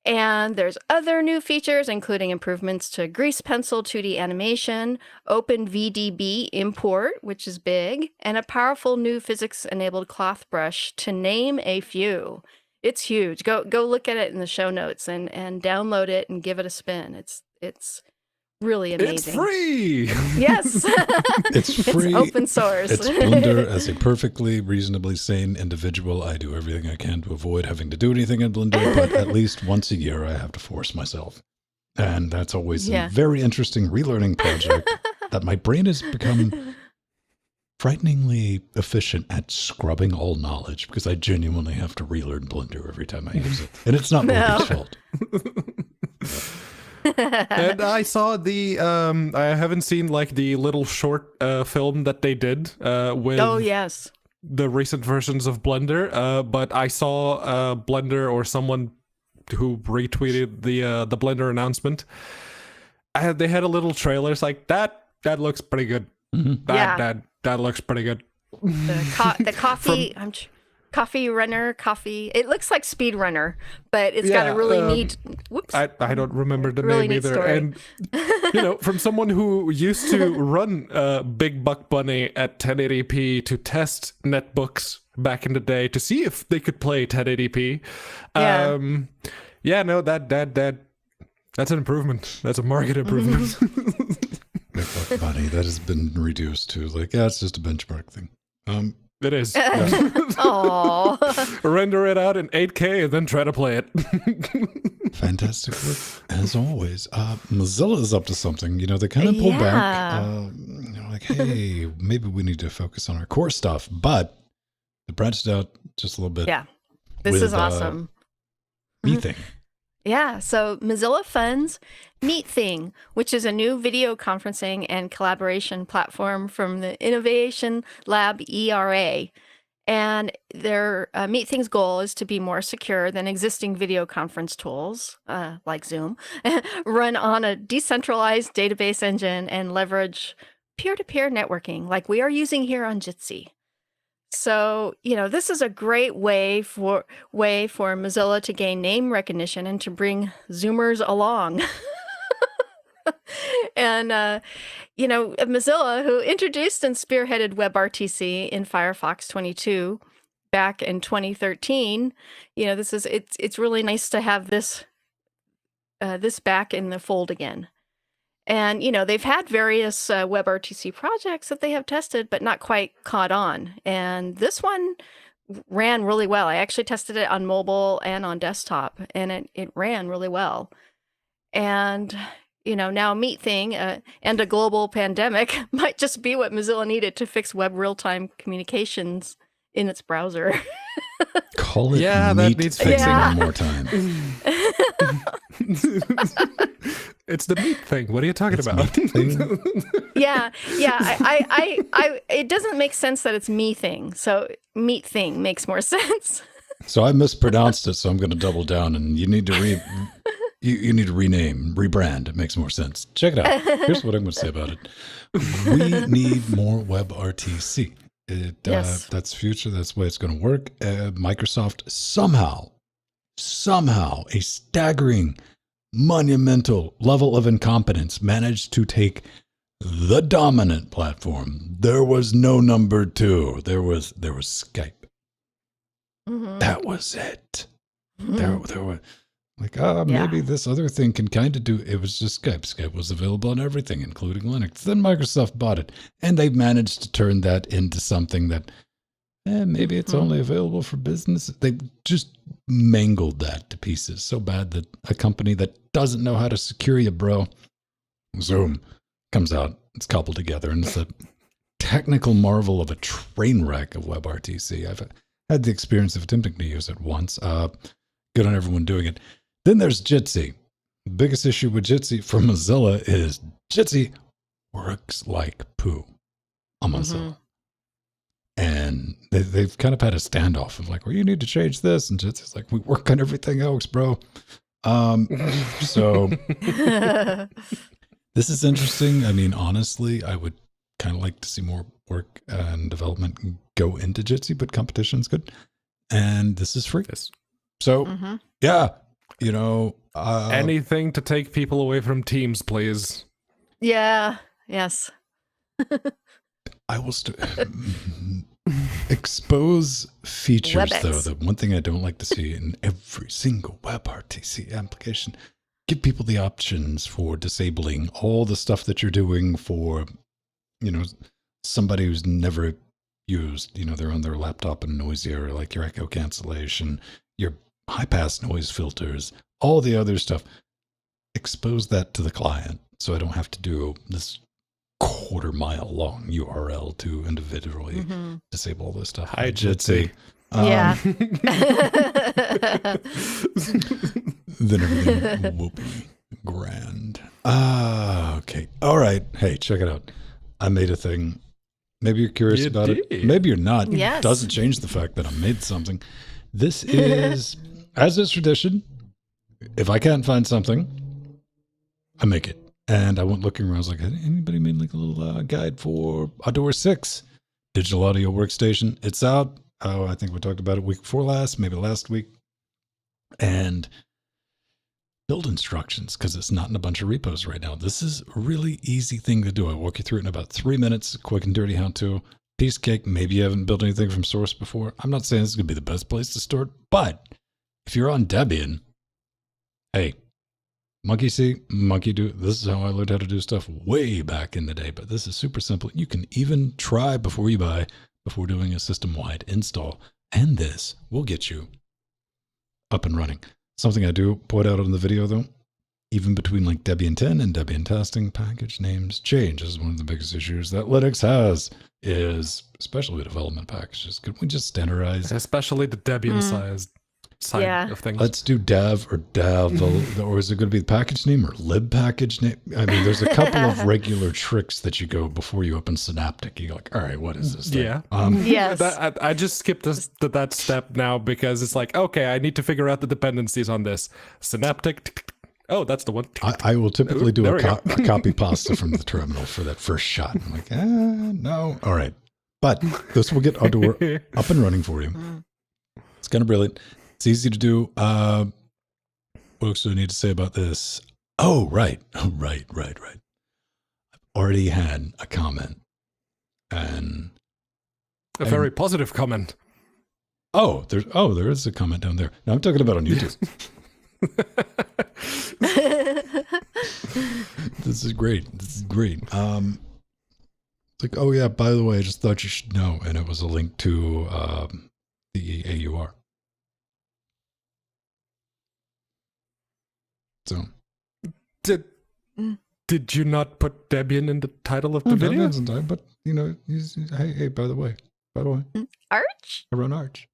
And there's other new features, including improvements to grease pencil 2D animation, OpenVDB import, which is big, and a powerful new physics-enabled cloth brush, to name a few. It's huge. Go look at it in the show notes and download it and give it a spin. It's really amazing. It's free! Yes. It's free. It's open source. It's Blender. As a perfectly reasonably sane individual, I do everything I can to avoid having to do anything in Blender, but at least once a year I have to force myself. And that's always a very interesting relearning project that my brain has become frighteningly efficient at scrubbing all knowledge, because I genuinely have to relearn Blender every time I use it. And it's not Blender's fault. And I saw I haven't seen like the little short film that they did with the recent versions of Blender, but I saw Blender, or someone who retweeted the Blender announcement. They had a little trailer. It's like that looks pretty good. Mm-hmm. That looks pretty good. The coffee. Coffee runner, it looks like Speed Runner, but it's got a really neat. Whoops. I don't remember the really name either. Story. And from someone who used to run Big Buck Bunny at 1080p to test netbooks back in the day to see if they could play 1080p. That's an improvement. That's a market improvement. Big Buck Bunny, that has been reduced to like, it's just a benchmark thing. It is. Oh. Render it out in 8K and then try to play it. Fantastic work, as always. Mozilla is up to something. They kind of pulled back. Like, hey, maybe we need to focus on our core stuff. But they branched out just a little bit. Yeah. This is awesome. Meeting. Yeah, so Mozilla funds MeetThing, which is a new video conferencing and collaboration platform from the Innovation Lab ERA. And their MeetThing's goal is to be more secure than existing video conference tools, like Zoom, run on a decentralized database engine and leverage peer-to-peer networking like we are using here on Jitsi. So, this is a great way for Mozilla to gain name recognition and to bring Zoomers along. And, Mozilla, who introduced and spearheaded WebRTC in Firefox 22 back in 2013, it's really nice to have this back in the fold again. And, they've had various WebRTC projects that they have tested, but not quite caught on. And this one ran really well. I actually tested it on mobile and on desktop, and it ran really well. And, now MeetThing and a global pandemic might just be what Mozilla needed to fix web real-time communications in its browser. Call it that needs fixing fixing. one more time. It's the meat thing. What are you talking It's about? meat thing? Yeah, yeah. It doesn't make sense that it's me thing. So meat thing makes more sense. So I mispronounced it, so I'm going to double down, and you need to you need to rename, rebrand. It makes more sense. Check it out. Here's what I'm going to say about it. We need more WebRTC. Yes. That's future. That's the way it's going to work. Microsoft somehow, a staggering, monumental level of incompetence managed to take the dominant platform. There was no number two. There was Skype. Mm-hmm. That was it. Mm-hmm. There were like, maybe this other thing can kind of do. It was just Skype. Skype was available on everything, including Linux. Then Microsoft bought it, and they managed to turn that into something that maybe it's only available for business. They just mangled that to pieces so bad that a company that doesn't know how to secure you, bro, Zoom, comes out. It's coupled together, and it's a technical marvel of a train wreck of WebRTC. I've had the experience of attempting to use it once. Good on everyone doing it. Then there's Jitsi. The biggest issue with Jitsi for Mozilla is Jitsi works like poo on Mozilla. And they've kind of had a standoff of like, well, you need to change this. And Jitsi's like, we work on everything else, bro. So this is interesting. I mean, honestly, I would kind of like to see more work and development go into Jitsi, but competition's good. And this is free. Yes. So, yeah, you know. Anything to take people away from Teams, please. Yeah. Yes. I will expose features, WebEx. though. The one thing I don't like to see in every single WebRTC application, give people the options for disabling all the stuff that you're doing for, you know, somebody who's never used, you know, they're on their laptop and noisier, like your echo cancellation, your high pass noise filters, all the other stuff. Expose that to the client so I don't have to do this quarter-mile long URL to individually disable all this stuff. Hi, Jitsi. Yeah. Then everything will be grand. Okay. All right. Hey, check it out. I made a thing. Maybe you're curious You about it. did. Maybe you're not. Yes. It doesn't change the fact that I made something. This is, as is tradition, if I can't find something, I make it. And I went looking around. I was like, anybody made like a little guide for Adore 6 digital audio workstation? It's out. Oh, I think we talked about it week before last, maybe last week. And build instructions, because it's not in a bunch of repos right now. This is a really easy thing to do. I'll walk you through it in about 3 minutes. Quick and dirty how-to. Piece of cake. Maybe you haven't built anything from source before. I'm not saying this is going to be the best place to start, but if you're on Debian, hey, monkey see, monkey do. This is how I learned how to do stuff way back in the day, but this is super simple. You can even try before you buy, before doing a system-wide install, and this will get you up and running. Something I do point out on the video, though, even between like Debian 10 and Debian testing, package names change. This is one of the biggest issues that Linux has, is especially with development packages. Could we just standardize? Especially the Debian side of things. Let's do dev or dev, or is it going to be the package name or lib package name? I mean, there's a couple of regular tricks that you go before you open Synaptic. You're like, all right, what is this thing? Yeah. Yes. I just skipped that step now because it's like, okay, I need to figure out the dependencies on this. Synaptic. Oh, that's the one. I will typically do There a we go. copy pasta from the terminal for that first shot. I'm like, no. All right. But this will get Adore up and running for you. It's kind of brilliant. It's easy to do. What else do I need to say about this? Oh, right. Right. I've already had a comment. And A very positive comment. there is a comment down there. No, I'm talking about on YouTube. This is great. It's like, oh yeah, by the way, I just thought you should know. And it was a link to the AUR. So Did you not put Debian in the title of the video? but you know, hey, by the way, Arch? I run Arch.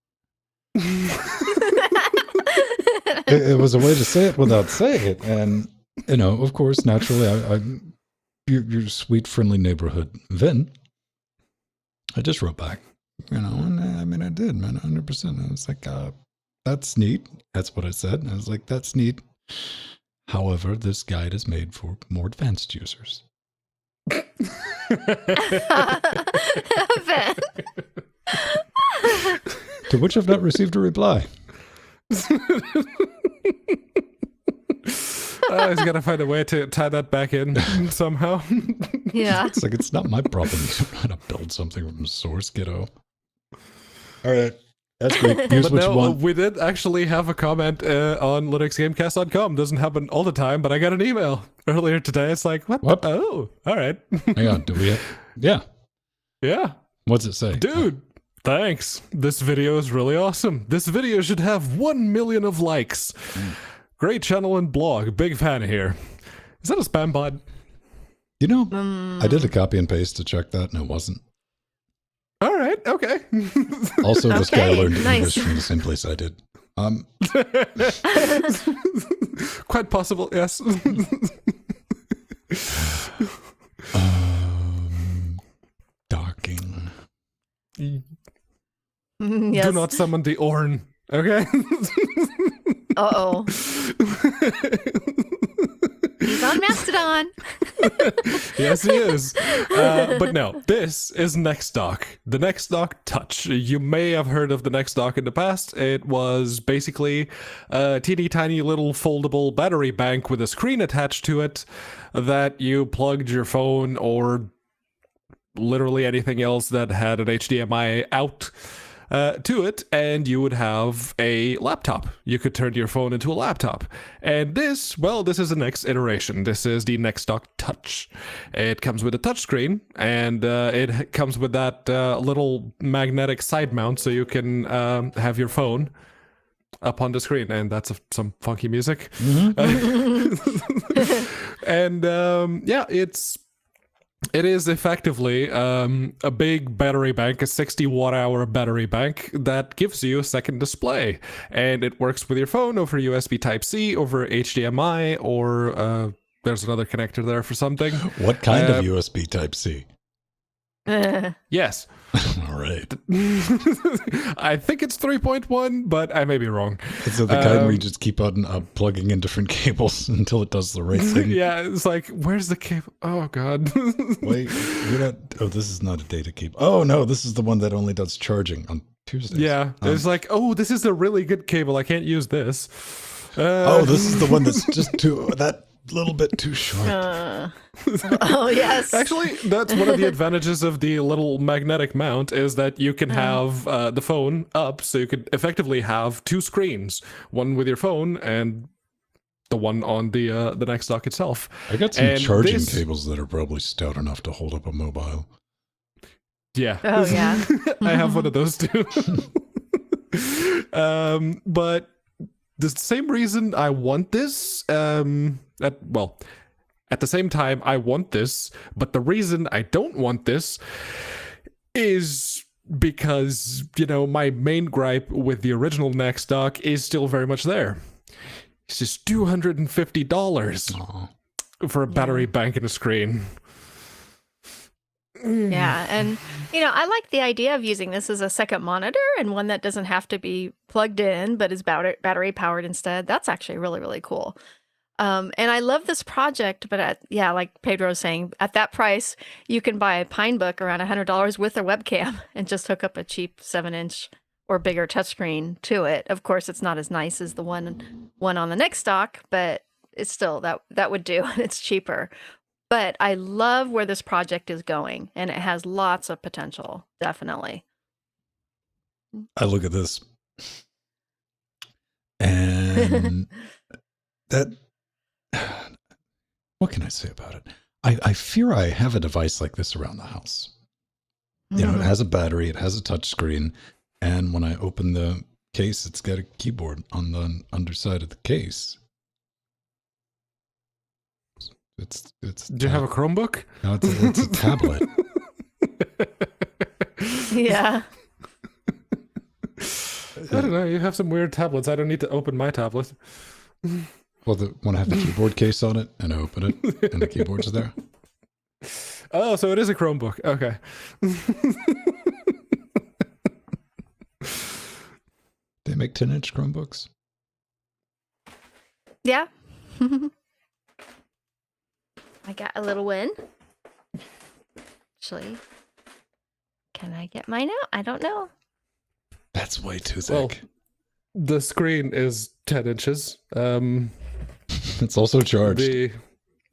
It was a way to say it without saying it, and You know, of course, naturally, I'm your sweet, friendly neighborhood Vin. I just wrote back, you know, and I mean, I did, man, 100%. I was like, that's neat. That's what I said. I was like, that's neat. However, this guide is made for more advanced users. Ben. To which I've not received a reply. I just gotta find a way to tie that back in somehow. Yeah. It's like, it's not my problem. You don't know how to build something from source, kiddo. All right. That's great. Here's But what you no, want. we did actually have a comment on linuxgamecast.com. Doesn't happen all the time, but I got an email earlier today. It's like, what? What? Oh, all right. Hang on. Do we yeah. Yeah. What's it say? Dude, thanks. This video is really awesome. This video should have 1 million of likes. Great channel and blog. Big fan here. Is that a spam bot? You know, I did a copy and paste to check that, and it wasn't. All right. Okay. Also, this guy Okay, learned nice. English from the same place I did. Quite possible, yes. Docking. Yes. Do not summon the Orn. Okay. Uh-oh. He's on Mastodon. Yes, he is. But no, this is NextDock. The NextDock Touch. You may have heard of the NextDock in the past. It was basically a teeny tiny little foldable battery bank with a screen attached to it that you plugged your phone or literally anything else that had an HDMI out to it, and you would have a laptop. You could turn your phone into a laptop. And this, well, this is the next iteration. This is the NextDock Touch. It comes with a touchscreen, and it comes with that little magnetic side mount so you can have your phone up on the screen, and that's some funky music. And yeah, it is effectively a big battery bank, a 60 watt hour battery bank that gives you a second display. And it works with your phone over USB Type-C, over HDMI, or there's another connector there for something. What kind of USB Type-C? Yes. All right. I think it's 3.1, but I may be wrong. Is it the kind where you just keep on plugging in different cables until it does the right thing? Yeah, it's like, where's the cable? Oh, God. Wait, you're not... Oh, this is not a data cable. Oh, no, this is the one that only does charging on Tuesdays. Yeah, it's like, oh, this is a really good cable. I can't use this. Oh, this is the one that's just that little bit too short. Oh, yes. Actually, that's one of the advantages of the little magnetic mount is that you can have the phone up, so you could effectively have two screens, one with your phone and the one on the NextDock itself. I got some And charging this- cables that are probably stout enough to hold up a mobile. Yeah. Oh, yeah. I have one of those too. But the same reason I want this, at the same time I want this, but the reason I don't want this is because, you know, my main gripe with the original NextDock is still very much there. It's just $250 Aw. for a battery bank and a screen. Yeah, and I like the idea of using this as a second monitor and one that doesn't have to be plugged in but is battery powered instead. That's actually really, really cool. And I love this project, but like Pedro was saying, at that price, you can buy a Pinebook around $100 with a webcam and just hook up a cheap 7-inch or bigger touchscreen to it. Of course, it's not as nice as the one on the NextDock, but it's still that would do. It's cheaper. But I love where this project is going, and it has lots of potential, definitely. I look at this, and that... What can I say about it? I fear I have a device like this around the house. You know, it has a battery, it has a touch screen, and when I open the case, it's got a keyboard on the underside of the case. It's Do you have a Chromebook? No, it's a tablet. Yeah. I don't know. You have some weird tablets. I don't need to open my tablet. Well, the one have the keyboard case on it, and I open it, and the keyboard's there. Oh, so it is a Chromebook. Okay. They make 10-inch Chromebooks. Yeah. I got a little win. Actually, can I get mine out? I don't know. That's way too Well, thick. the screen is 10 inches. It's also charged.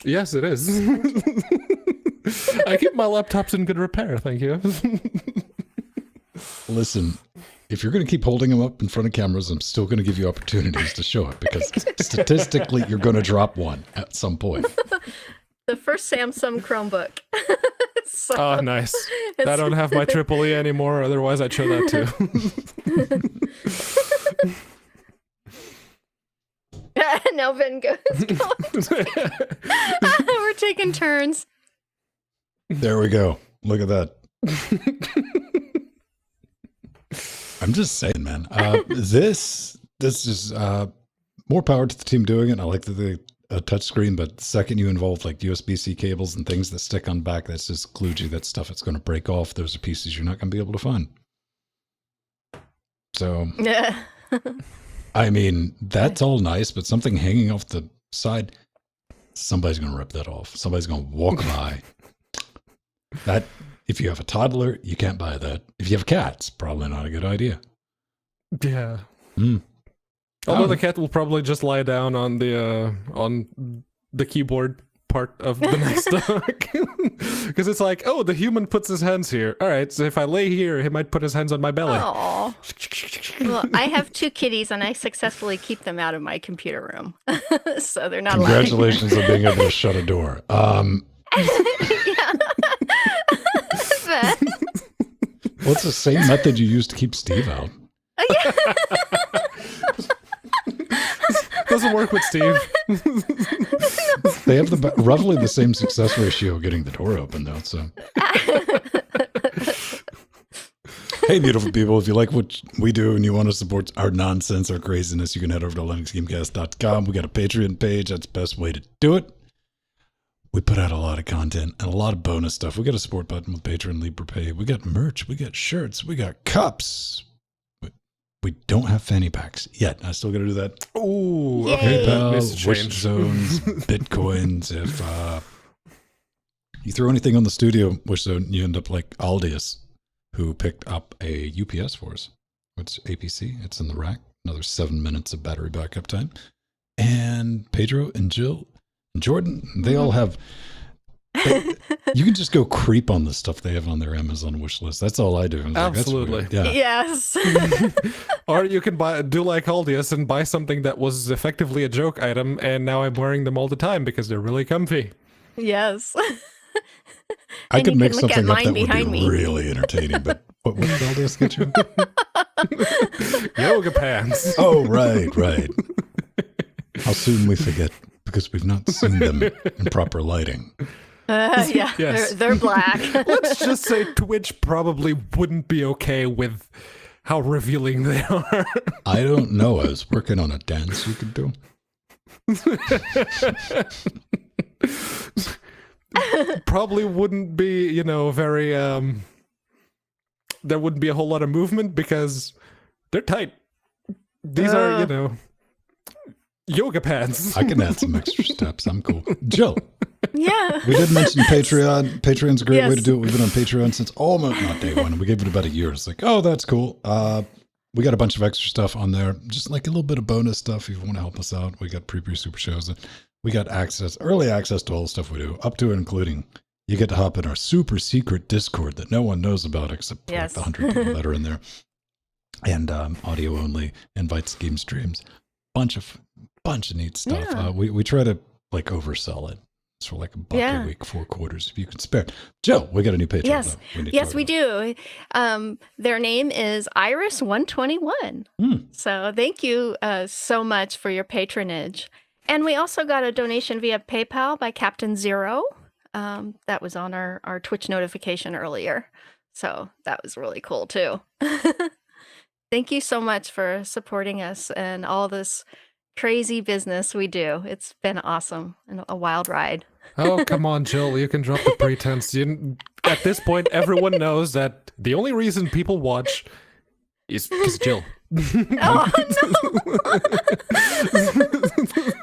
Yes, it is. I keep my laptops in good repair, thank you. Listen, if you're going to keep holding them up in front of cameras, I'm still going to give you opportunities to show it, because statistically, you're going to drop one at some point. The first Samsung Chromebook. So, Oh, nice. I don't have my triple E anymore, otherwise I'd show that too. Now Vin goes. We're taking turns. There we go. Look at that. I'm just saying, man. This is more power to the team doing it. I like the touch screen, but the second you involve like USB-C cables and things that stick on back, that's just kludgy. That's stuff that's going to break off. Those are pieces you're not going to be able to find. So, Yeah. I mean, that's all nice, but something hanging off the side, somebody's going to rip that off. Somebody's going to walk by. That, if you have a toddler, you can't buy that. If you have cats, probably not a good idea. Yeah. Mm. Although the cat will probably just lie down on the keyboard part of the next dock. Because it's like, oh, the human puts his hands here. All right, so if I lay here, he might put his hands on my belly. Aw. Well, I have 2 kitties, and I successfully keep them out of my computer room, so they're not allowed. Congratulations on being able to shut a door. Yeah. What's the same method you use to keep Steve out? Yeah. Doesn't work with Steve. They have roughly the same success ratio of getting the door open, though. So, hey, beautiful people, if you like what we do and you want to support our nonsense, our craziness, you can head over to linuxgamecast.com. We got a Patreon page. That's the best way to do it. We put out a lot of content and a lot of bonus stuff. We got a support button with Patreon, LibrePay. We got merch. We got shirts. We got cups. We don't have fanny packs yet. I still got to do that. Ooh, Yay. okay. That needs PayPal, to Wish change. Zones, Bitcoins. If you throw anything on the studio Wish Zone, you end up like Aldius, who picked up a UPS for us. It's APC. It's in the rack. Another 7 minutes of battery backup time. And Pedro and Jill and Jordan, they all have... you can just go creep on the stuff they have on their Amazon wish list. That's all I do. I'm like, Absolutely. that's weird. Yeah. Yes. Or you can do like Aldius and buy something that was effectively a joke item, and now I'm wearing them all the time because they're really comfy. Yes. I And could you make can look at something up mine that would be behind me. really entertaining, but what did Aldius get you? Yoga pants. Oh, right. How soon we forget because we've not seen them in proper lighting. Yeah. Yes. They're black. Let's just say Twitch probably wouldn't be okay with how revealing they are. I don't know. I was working on a dance you could do. Probably wouldn't be, very, there wouldn't be a whole lot of movement because they're tight. These are, yoga pants. I can add some extra steps. I'm cool. Jill, Yeah. we did mention Patreon. Patreon's a great way to Yes. do it. We've been on Patreon since almost not day one. We gave it about a year. It's like, oh, that's cool. We got a bunch of extra stuff on there. Just like a little bit of bonus stuff if you want to help us out. We got preview super shows. We got early access to all the stuff we do, up to and including you get to hop in our super secret Discord that no one knows about except for like Yes. the 100 people that are in there. And audio only, invites, game streams, bunch of neat stuff. Yeah. We try to like oversell it. It's for like $1 Yeah. a week, 4 quarters if you can spare. Jill, we got a new Patreon. Yes. though. Need to Yes, talk we about. do. Their name is Iris121. So thank you so much for your patronage. And we also got a donation via PayPal by Captain Zero. That was on our Twitch notification earlier. So that was really cool too. Thank you so much for supporting us and all this crazy business we do. It's been awesome and a wild ride. Oh, come on, Jill. You can drop the pretense. At this point, everyone knows that the only reason people watch is because Jill. Oh,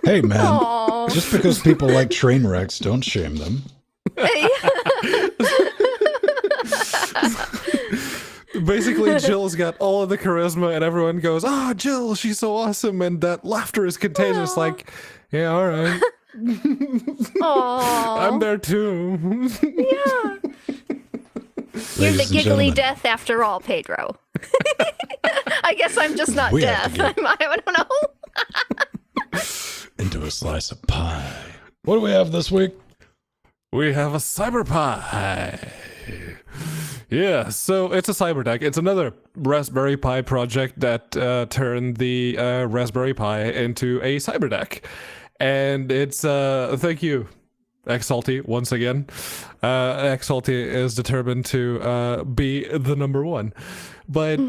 Hey, man. no. Just because people like train wrecks, don't shame them. Basically, Jill's got all of the charisma, and everyone goes, "Oh, Jill, she's so awesome," and that laughter is contagious. Aw. Like, yeah, all right, Aw. I'm there too. Yeah. You're the Ladies and giggly gentlemen, death after all, Pedro. I guess I'm just not We have death. to I don't know. into a slice of pie. What do we have this week? We have a cyber pie. Yeah, so it's a cyber deck. It's another Raspberry Pi project that turned the Raspberry Pi into a cyber deck. And it's, thank you, Xalty, once again. Xalty is determined to be the number one. But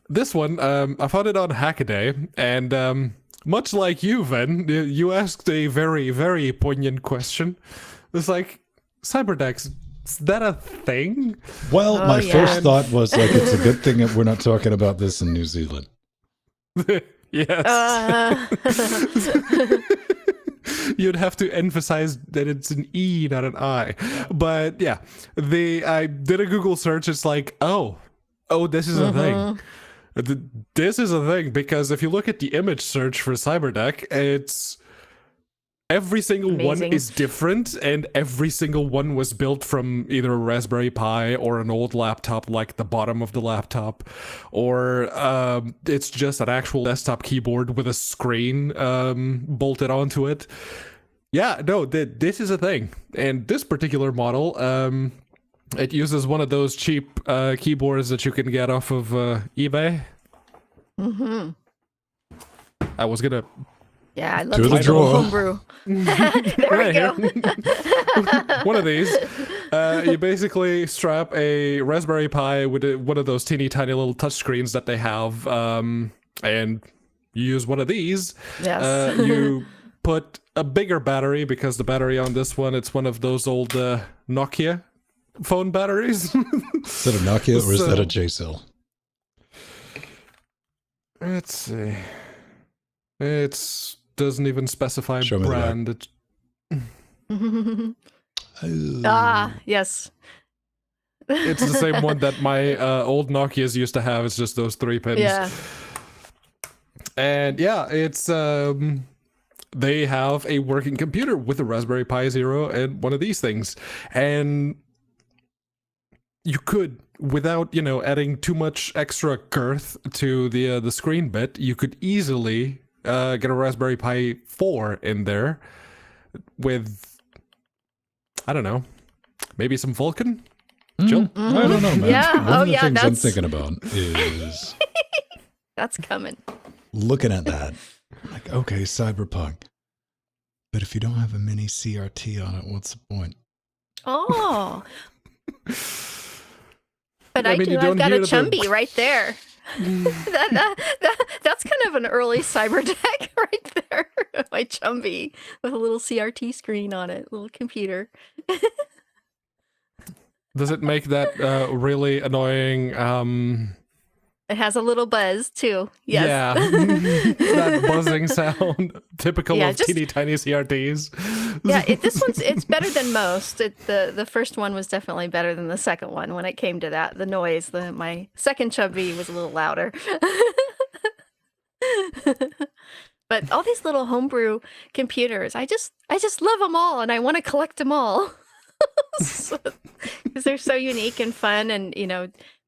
this one, I found it on Hackaday, and much like you, Ven, you asked a very, very poignant question. It's like, cyber decks, is that a thing? Well, Oh, my yeah. first thought was like, it's a good thing that we're not talking about this in New Zealand. Yes. You'd have to emphasize that it's an E, not an I. But yeah, I did a Google search. It's like, oh, this is a thing. This is a thing, because if you look at the image search for Cyberdeck, it's every single one Amazing. is different, and every single one was built from either a Raspberry Pi or an old laptop, like the bottom of the laptop, or it's just an actual desktop keyboard with a screen bolted onto it. Yeah, no, this is a thing. And this particular model, it uses one of those cheap keyboards that you can get off of eBay. Mm-hmm. I was gonna... Yeah, I love To the these little drawer. homebrew. There we go. One of these. You basically strap a Raspberry Pi with one of those teeny tiny little touch screens that they have, and you use one of these. Yes. You put a bigger battery, because the battery on this one, it's one of those old Nokia phone batteries. Is that a Nokia or is So- that a J-Cell? Let's see. It doesn't even specify Show me the back. brand. Ah, yes. It's the same one that my old Nokias used to have. It's just those 3 pins. Yeah. And yeah, it's they have a working computer with a Raspberry Pi Zero and one of these things. And you could, without, adding too much extra girth to the screen bit, you could easily get a Raspberry Pi 4 in there with, I don't know, maybe some Vulkan? Jill? I don't know, man. Yeah. One Oh, of the yeah, things I'm that's- thinking about is That's coming. looking at that. Like, okay, cyberpunk. But if you don't have a mini CRT on it, what's the point? Oh. But I I mean, you do. I've don't got hear a the- Chumby right there. That's kind of an early cyber deck right there. My Chumby with a little CRT screen on it, little computer. Does it make that really annoying? It has a little buzz too. Yes. Yeah, that buzzing sound, typical Yeah, of just- teeny tiny CRTs. Yeah, it's better than most. The first one was definitely better than the second one when it came to that. The noise, my second Chubby was a little louder. But all these little homebrew computers, I just love them all, and I want to collect them all because they're so unique and fun, and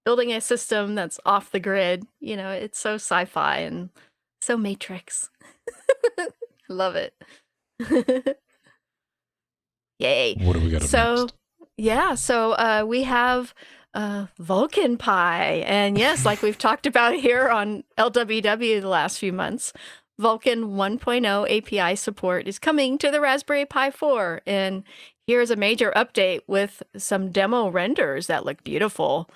building a system that's off the grid. It's so sci-fi and so Matrix. Love it. Yay. What do we got up next? So we have Vulkan Pi. And yes, like we've talked about here on LWW the last few months, Vulkan 1.0 API support is coming to the Raspberry Pi 4. And here's a major update with some demo renders that look beautiful.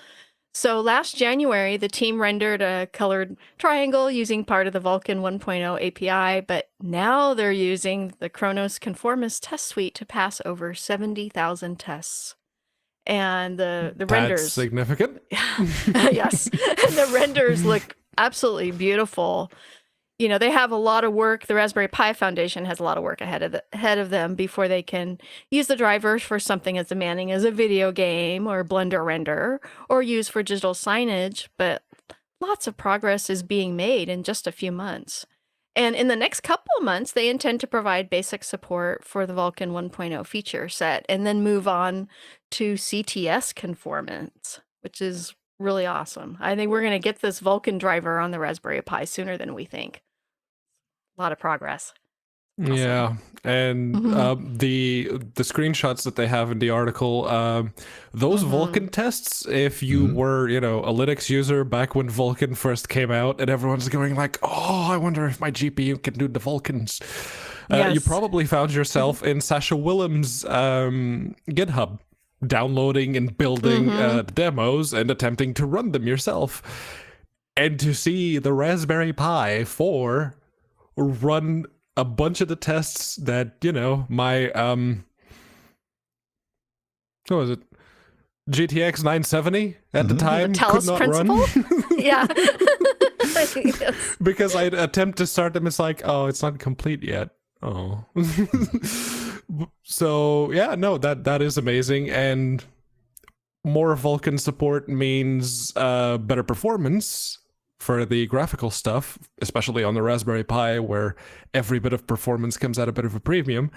So last January, the team rendered a colored triangle using part of the Vulkan 1.0 API, but now they're using the Chronos Conformist test suite to pass over 70,000 tests. And the That's renders, significant. yes, and the renders look absolutely beautiful. You know, they have a lot of work. The Raspberry Pi Foundation has a lot of work ahead of them before they can use the drivers for something as demanding as a video game or Blender render, or use for digital signage. But lots of progress is being made in just a few months. And in the next couple of months, they intend to provide basic support for the Vulkan 1.0 feature set and then move on to CTS conformance, which is really awesome. I think we're going to get this Vulkan driver on the Raspberry Pi sooner than we think. A lot of progress. Awesome. Yeah, and the screenshots that they have in the article, those Vulkan tests, if you were, you know, a Linux user back when Vulkan first came out, and everyone's going like, oh, I wonder if my GPU can do the Vulkans. Yes. You probably found yourself in Sasha Willem's GitHub, downloading and building demos and attempting to run them yourself. And to see the Raspberry Pi 4 run a bunch of the tests that, you know, my what was it, GTX 970 at the time The Talos could not principle? run. Yeah. Because I'd attempt to start them, it's like, oh, it's not complete yet. Oh. So yeah, no, that is amazing. And more Vulkan support means better performance for the graphical stuff, especially on the Raspberry Pi, where every bit of performance comes at a bit of a premium.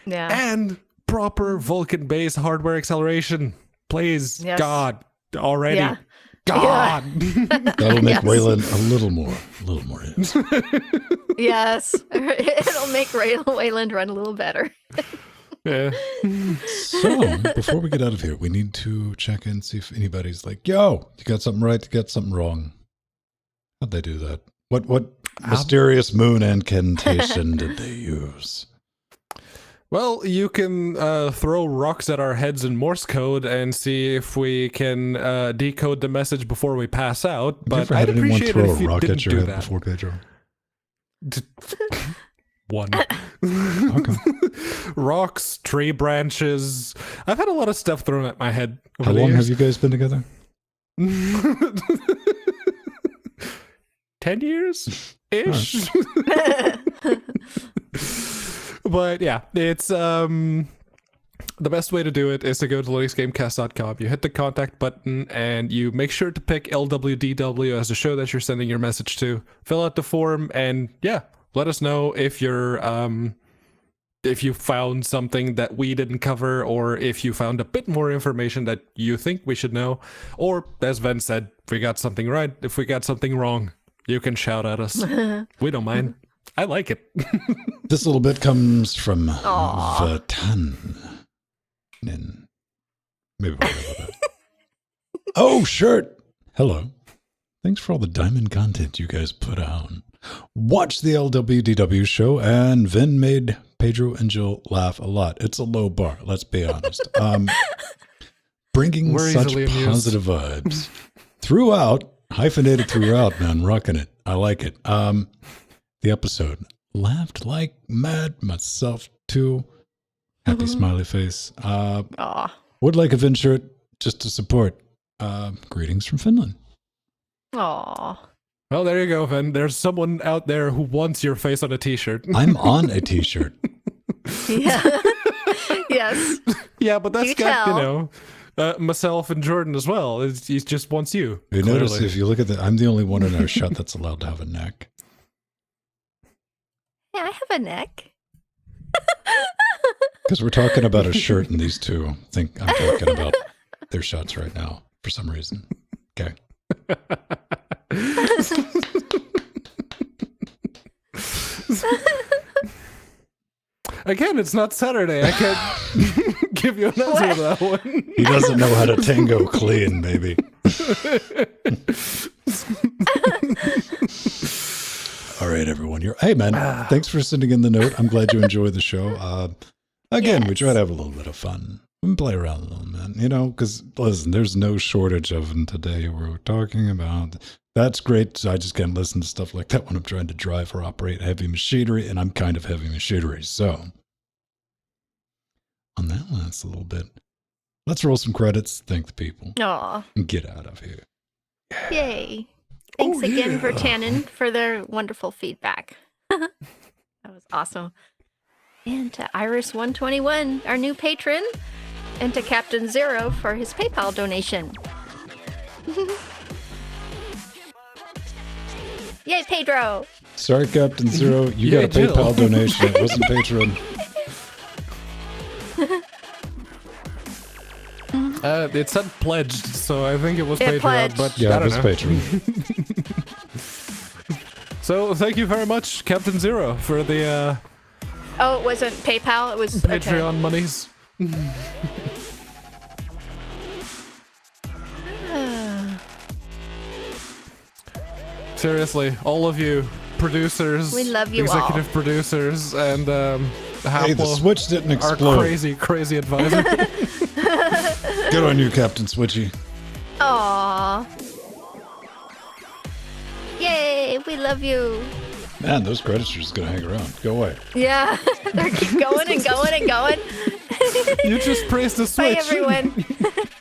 Yeah. And proper Vulkan-based hardware acceleration. Please, Yes. God, already. Yeah. God. That'll make Wayland a little more hits. Yes. It'll make Wayland run a little better. Yeah. So, before we get out of here, we need to check in, see if anybody's like, yo, you got something right, you got something wrong. How'd they do that? What mysterious moon incantation did they use? Well, you can throw rocks at our heads in Morse code and see if we can decode the message before we pass out. Have you But ever I'd had anyone appreciate throw it a if you rock didn't at your do head that. before, Pedro? One. Okay. Rocks, tree branches. I've had a lot of stuff thrown at my head. How long have you guys been together? 10 years ish. But yeah, it's the best way to do it is to go to linuxgamecast.com. You hit the contact button and you make sure to pick LWDW as the show that you're sending your message to. Fill out the form and yeah, let us know if you're if you found something that we didn't cover, or if you found a bit more information that you think we should know, or as Ven said, if we got something right, if we got something wrong, you can shout at us. We don't mind. I like it. This little bit comes from Vatan. And maybe we'll go with that. Oh, shirt. Hello. Thanks for all the diamond content you guys put out. Watch the LWDW show, and Vin made Pedro and Jill laugh a lot. It's a low bar, let's be honest. Bringing We're such easily amused. positive vibes throughout, hyphenated throughout, man, rocking it. I like it. The episode, laughed like mad, myself too. Happy smiley face. Aw. Would like a Vin shirt just to support. Greetings from Finland. Aw. Well, there you go, Ven. There's someone out there who wants your face on a t-shirt. I'm on a t-shirt. Yeah. Yes. Yeah, but that's You got, tell. you know, myself and Jordan as well. He just wants you. You notice clearly. if you look at I'm the only one in our shot that's allowed to have a neck. Yeah, I have a neck. Because we're talking about a shirt, and these two think I'm talking about their shots right now for some reason. Okay. Again, it's not Saturday. I can't give you an answer to that one. He doesn't know how to tango clean, baby. All right, everyone. Hey, man. Thanks for sending in the note. I'm glad you enjoyed the show. Again, we Yes. try to have a little bit of fun. And play around a little, man. You know, because listen, there's no shortage of them today. We're talking about that's great. So I just can't listen to stuff like that when I'm trying to drive or operate heavy machinery, and I'm kind of heavy machinery. So on that last little bit, let's roll some credits. Thank the people. Aw. And get out of here. Yay. Thanks again for Tannen for their wonderful feedback. That was awesome. And to Iris121, our new patron, and to Captain Zero for his PayPal donation. Yay, Pedro! Sorry, Captain Zero. You Yeah, got a PayPal donation. It wasn't Patreon. It said pledged, so I think it was Yeah, Patreon, pledged. but Yeah, I it don't was know. Patreon. So thank you very much, Captain Zero, for the Oh, it wasn't PayPal, it was Patreon okay. monies. Seriously, all of you producers, We love you executive producers, and Hey, the Happle, switch didn't our explode. crazy advisor. Good on you, Captain Switchy. Aww. Yay, we love you. Man, those credits are just going to hang around. Go away. Yeah, they keep going and going and going. You just praised the Bye, switch. everyone.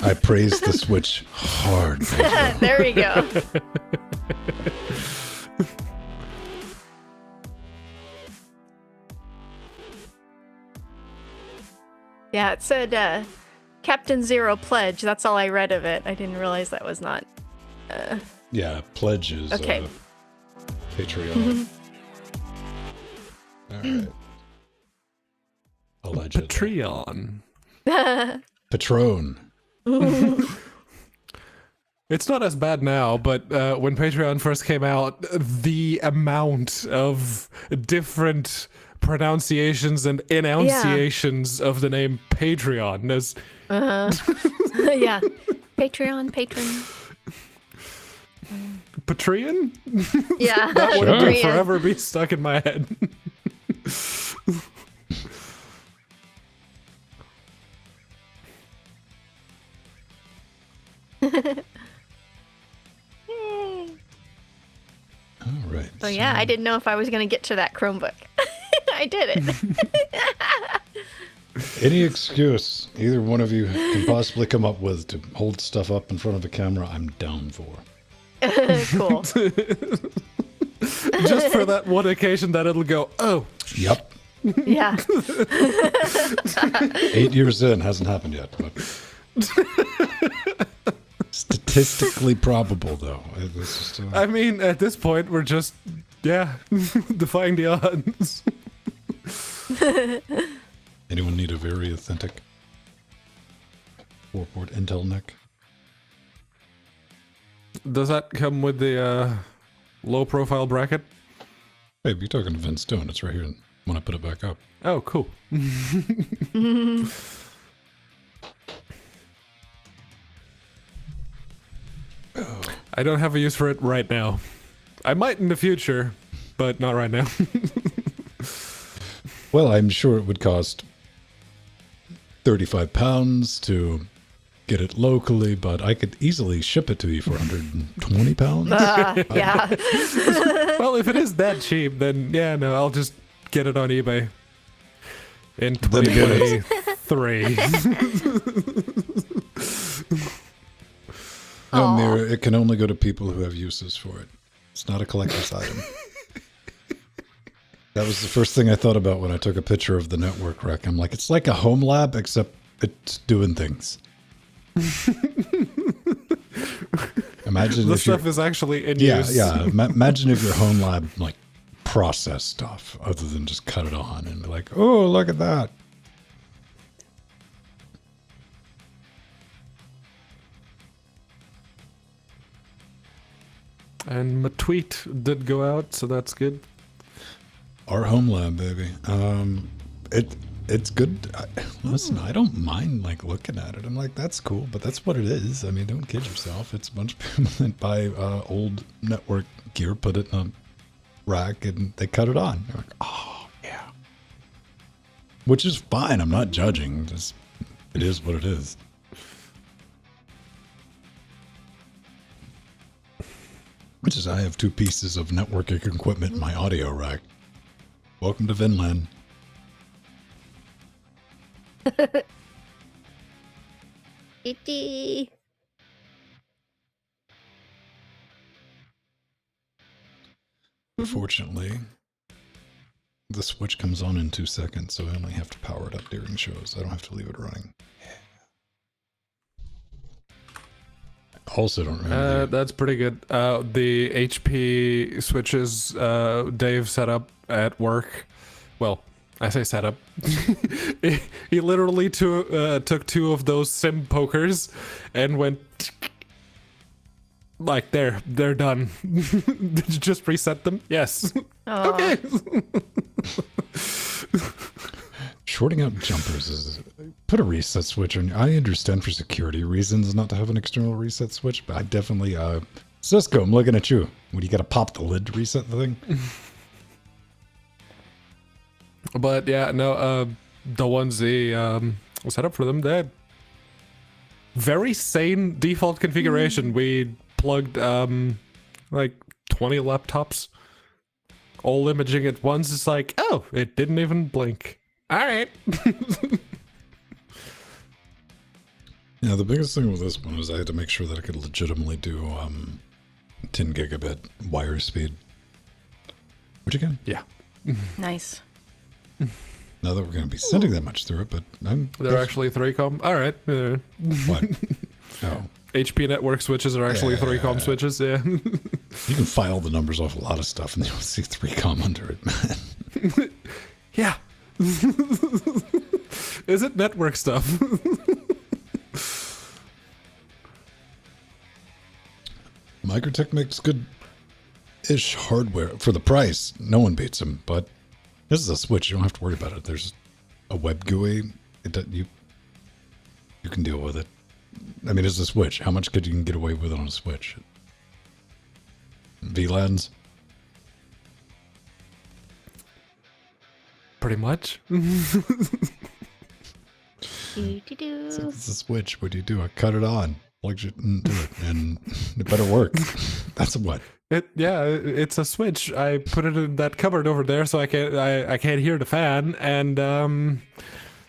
I praise the switch hard. There we go. Yeah, it said Captain Zero pledge. That's all I read of it. I didn't realize that was not. Yeah, pledges. Okay. Patreon. All right. Allegedly. Patreon. Patron. It's not as bad now, but when Patreon first came out, the amount of different pronunciations and enunciations of the name Patreon is Yeah. Patreon, patron. Patreon? Yeah. That would Sure. forever be stuck in my head. Yay. All right. Oh yeah, I didn't know if I was gonna get to that Chromebook. I did it. Any excuse either one of you can possibly come up with to hold stuff up in front of a camera, I'm down for. Cool. Just for that one occasion that it'll go, oh, Yep. Yeah. 8 years in, hasn't happened yet. But statistically probable, though. It's just, I mean, at this point, we're just, defying the odds. anyone need a very authentic 4-port Intel NIC? Does that come with the low profile bracket? Hey, you're talking to Vince Stone. It's right here when I put it back up. Oh, cool. I don't have a use for it right now. I might in the future, but not right now. Well, I'm sure it would cost £35 to get it locally, but I could easily ship it to you for £120. Yeah. Well, if it is that cheap, then no, I'll just get it on eBay in Then again, 2023. No, Aw. Mira, it can only go to people who have uses for it. It's not a collector's item. That was the first thing I thought about when I took a picture of the network wreck. I'm like, it's like a home lab, except it's doing things. Imagine The if your stuff is actually in yeah, use. yeah. Imagine if your home lab like process stuff other than just cut it on and be like, oh, look at that. And my tweet did go out, so that's good. Our home lab, baby. It's good. Listen, I don't mind like looking at it. I'm like, that's cool, but that's what it is. I mean, don't kid yourself. It's a bunch of people that buy old network gear, put it in a rack, and they cut it on. They're like, oh yeah, which is fine. I'm not judging. Just It is what it is. Which is, I have 2 pieces of networking equipment in my audio rack. Welcome to Vinland. Itty. Fortunately, the switch comes on in 2 seconds, so I only have to power it up during shows. I don't have to leave it running. Also, don't remember. That's pretty good. The HP switches Dave set up at work. Well, I say set up. he literally took 2 of those sim pokers and went like, they're done. Did you just reset them? Yes. Aw. Okay. Shorting out jumpers is put a reset switch on. I understand for security reasons not to have an external reset switch, but I definitely Cisco, I'm looking at you. When you got to pop the lid to reset the thing? But yeah, no, the ones they set up for them, they had very sane default configuration. We plugged like 20 laptops, all imaging at once. It's like, oh, it didn't even blink. All right. Yeah, the biggest thing with this one was I had to make sure that I could legitimately do 10 gigabit wire speed. Which again, Yeah. Nice. not that we're going to be sending that much through it, but They're actually 3-com. All right. What? Oh. HP network switches are actually 3-com switches. Yeah. You can file the numbers off a lot of stuff and you'll see 3-com under it, man. Yeah. Is it network stuff? Microtech makes good-ish hardware. For the price, no one beats them, but this is a Switch. You don't have to worry about it. There's a web GUI. You can deal with it. I mean, it's a Switch. How much could you get away with it on a Switch? VLANs? Pretty much. It's a Switch. What do? I cut it on. Plug it into it, and it better work. That's what. It's a Switch. I put it in that cupboard over there so I can't hear the fan, and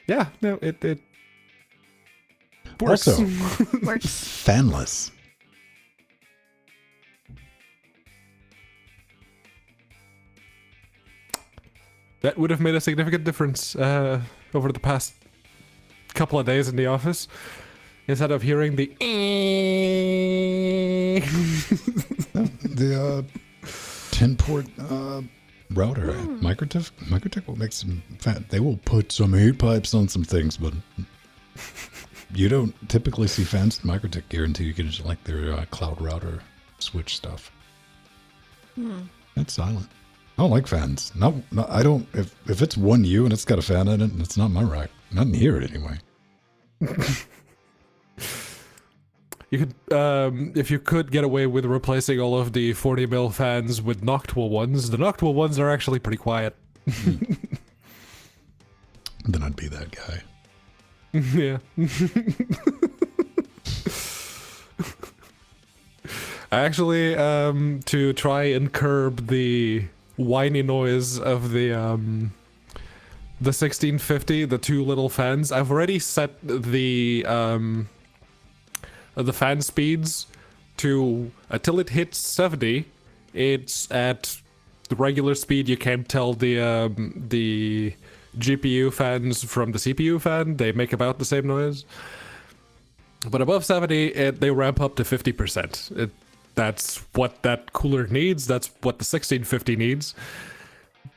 it works. Also, Works. fanless. That would have made a significant difference over the past couple of days in the office. Instead of hearing the The 10-port router. Microtech will make some they will put some heat pipes on some things, but you don't typically see fans at Microtech gear until you get into like their cloud router switch stuff. That's silent. I don't like fans. No, I don't. If it's 1U and it's got a fan in it, it's not my rack. Not in here anyway. You could, if you could get away with replacing all of the 40 mil fans with Noctua ones, the Noctua ones are actually pretty quiet. Then I'd be that guy. Yeah. Actually, to try and curb the whiny noise of the 1650, the 2 little fans, I've already set the fan speeds to until it hits 70. It's at the regular speed. You can't tell the GPU fans from the CPU fan. They make about the same noise. But above 70, they ramp up to 50%. That's what that cooler needs. That's what the 1650 needs.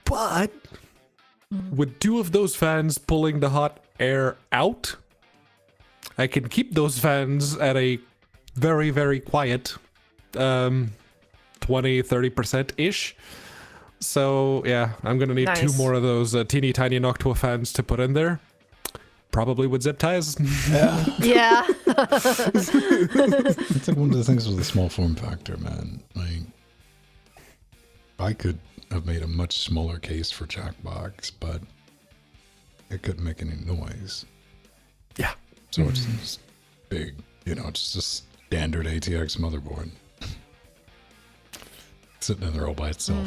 But with 2 of those fans pulling the hot air out, I can keep those fans at a very, very quiet 20-30%-ish. So, yeah, I'm going to need Nice. 2 more of those teeny tiny Noctua fans to put in there. Probably with zip ties. Yeah. It's like one of the things with the small form factor, man. Like, I could have made a much smaller case for Jackbox, but it couldn't make any noise. Yeah. So it's this big, it's just a standard ATX motherboard. Sitting in there all by itself.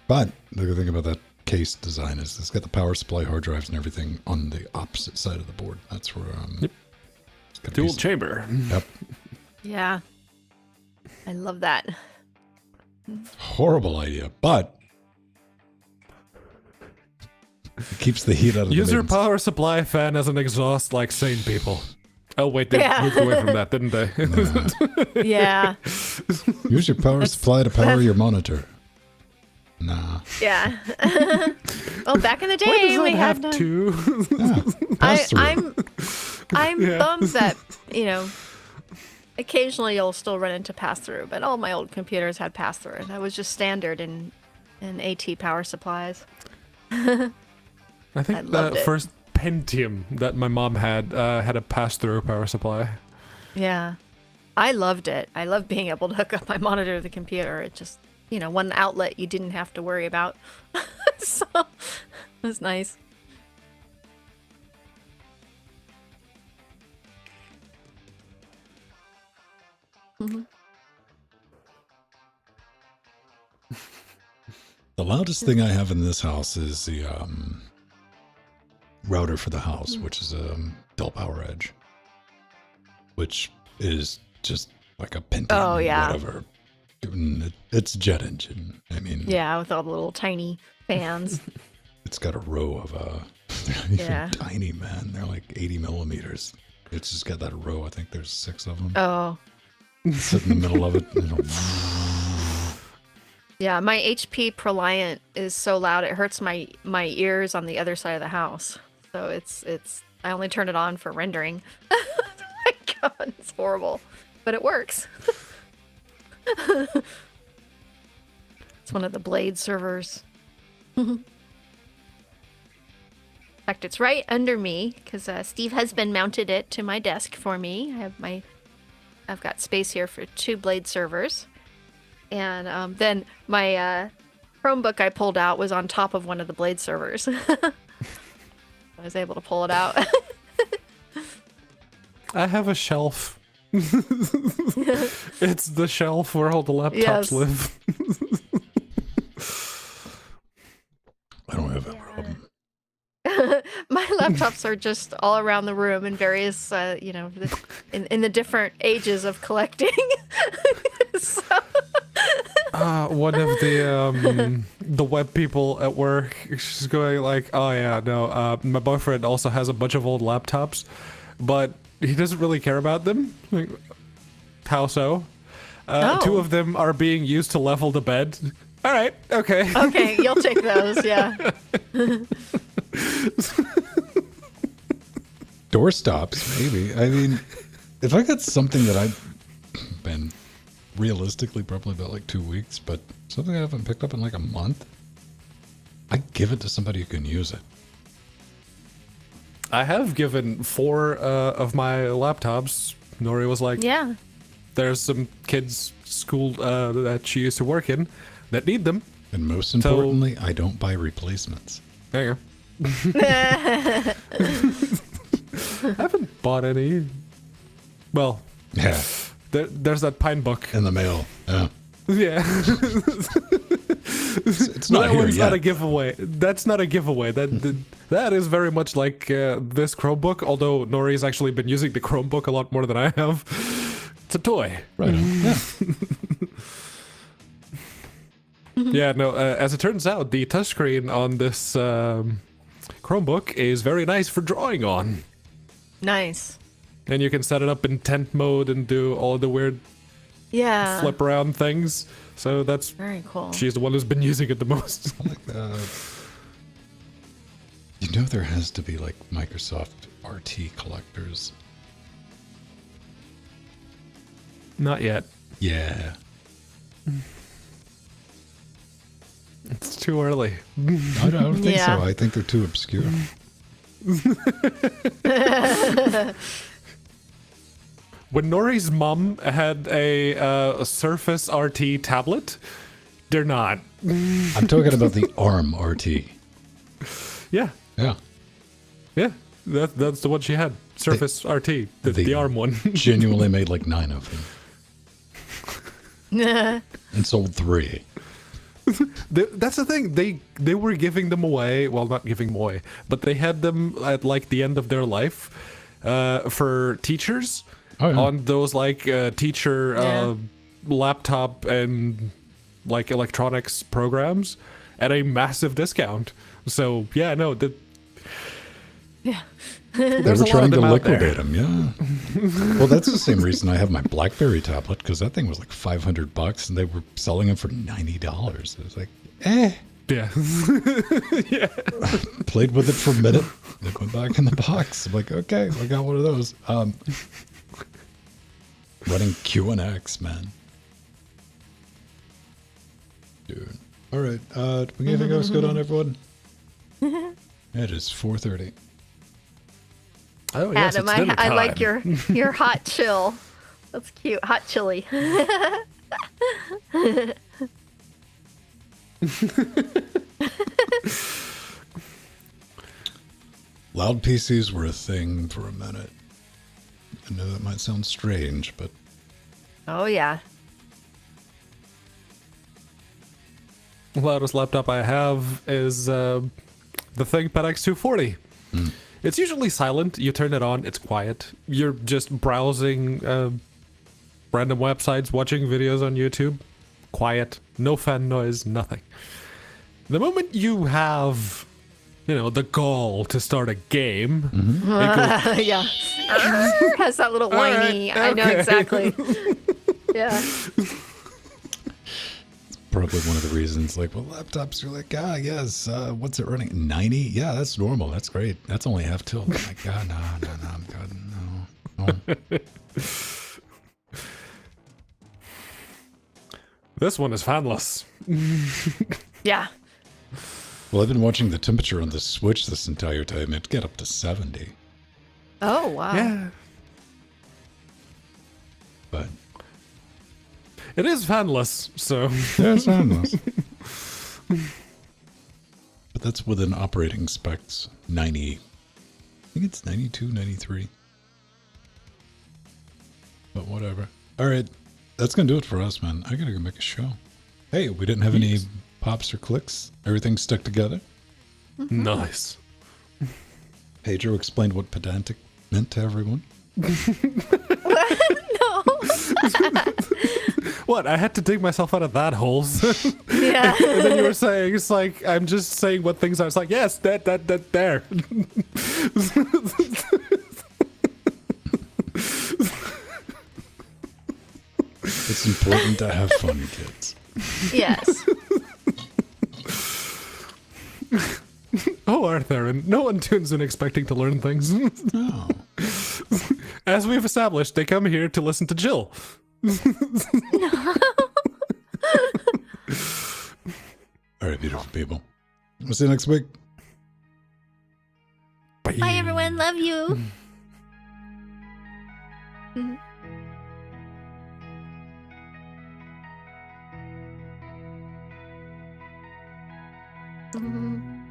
But the good thing about that case design is it's got the power supply, hard drives, and everything on the opposite side of the board. That's where it's got Dual chamber. Yep. Yeah. I love that. Horrible idea, but it keeps the heat out of the Use your mains. power supply fan as an exhaust like sane people. Oh wait, they moved away from that, didn't they? Yeah. Use your power supply to power your monitor. Nah. Yeah. Well, back in the Why day, does we that had have two? Yeah. Pass through. I'm Yeah. bummed that, occasionally you'll still run into pass-through, but all my old computers had pass-through. That was just standard in AT power supplies. I I think loved the it. first Pentium that my mom had a pass-through power supply. Yeah. I loved it. I loved being able to hook up my monitor to the computer. It just, one outlet you didn't have to worry about. So it was nice. The loudest thing I have in this house is the router for the house, which is a Dell Power Edge, which is just like a Pentium, Oh, yeah. whatever. It's jet engine. I mean, Yeah, with all the little tiny fans. it's got a row of they're not even Yeah. tiny, man. They're like 80 millimeters. It's just got that row. I think there's 6 of them. Oh. Sit in the middle of it. Yeah, my HP Proliant is so loud it hurts my ears on the other side of the house. So it's I only turn it on for rendering. Oh my god, it's horrible. But it works. It's one of the Blade servers. In fact, it's right under me because Steve Husband mounted it to my desk for me. I've got space here for 2 Blade servers. And then my Chromebook I pulled out was on top of one of the Blade servers. I was able to pull it out. I have a shelf. It's the shelf where all the laptops Yes. live. I don't have that problem. My laptops are just all around the room in various, in the different ages of collecting. So, One of the web people at work, she's going like, oh yeah, no, my boyfriend also has a bunch of old laptops, but he doesn't really care about them. Like, how so? Oh. 2 of them are being used to level the bed. All right, okay. okay, you'll take those, yeah. Door stops, maybe. I mean, if I got something that I've been realistically probably about like 2 weeks, but something I haven't picked up in like a month, I'd give it to somebody who can use it. I have given 4 of my laptops. Nori was like, Yeah. there's some kids' school that she used to work in that need them. And most importantly, I don't buy replacements. There you go. I haven't bought any. Well, Yeah, there's that pine book. in the mail. Yeah. Yeah. It's not that here one's yet. not a giveaway. That's not a giveaway. That is very much like this Chromebook, although Nori's actually been using the Chromebook a lot more than I have. It's a toy. Right on. Yeah. Yeah, no, as it turns out, the touchscreen on this Chromebook is very nice for drawing on. Nice. And you can set it up in tent mode and do all the weird Yeah. flip around things. So that's, Very cool. she's the one who's been using it the most. I like that. There has to be like Microsoft RT collectors. Not yet. Yeah. It's too early. I don't think Yeah. so. I think they're too obscure. When Nori's mom had a Surface RT tablet, they're not. I'm talking about the ARM RT. Yeah, Yeah. yeah, that's the one she had. Surface RT, they the ARM one. Genuinely made like 9 of them and sold 3. That's the thing. They were giving them away. Well, not giving them away, but they had them at like the end of their life for teachers on those like teacher laptop and like electronics programs at a massive discount. So yeah, no, Yeah. They were trying to liquidate them, yeah. Well, that's the same reason I have my BlackBerry tablet, because that thing was like $500 and they were selling them for $90. It was like, Yeah. Yeah. Played with it for a minute. They went back in the box. I'm like, okay, I got one of those. Running QNX, man. Dude. All right. Anything else good on, everyone? It is 4:30. Oh, yes, Adam, it's dinner I like time. your hot chill. That's cute. Hot chili. Loud PCs were a thing for a minute. I know that might sound strange, but Oh, yeah. The loudest laptop I have is the ThinkPad X240. It's usually silent. You turn it on, it's quiet. You're just browsing random websites, watching videos on YouTube. Quiet. No fan noise, nothing. The moment you have, the gall to start a game, it goes, Yeah. Has that little whiny. All right, I know okay. exactly. Yeah. probably one of the reasons, like, well, laptops, you're like, yes, what's it running? 90? Yeah, that's normal. That's great. That's only half tilt. I'm like, God, no, I'm good. No. this one is fanless. Yeah. Well, I've been watching the temperature on the Switch this entire time. It get up to 70. Oh, wow. Yeah. But It is fanless, so. yeah, it's harmless. But that's within operating specs. 90. I think it's 92, 93. But whatever. All right. That's going to do it for us, man. I got to go make a show. Hey, we didn't have any pops or clicks. Everything's stuck together. Nice. Pedro explained what pedantic meant to everyone. No. What? I had to dig myself out of that hole. Yeah. And then you were saying, it's like, I'm just saying what things are. It's like, yes, that, there. It's important to have fun, kids. Yes. Oh, Arthur, and no one tunes in expecting to learn things. Oh. As we've established, they come here to listen to Jill. All right, beautiful people. We'll see you next week. Bye, everyone. Love you. Mhm.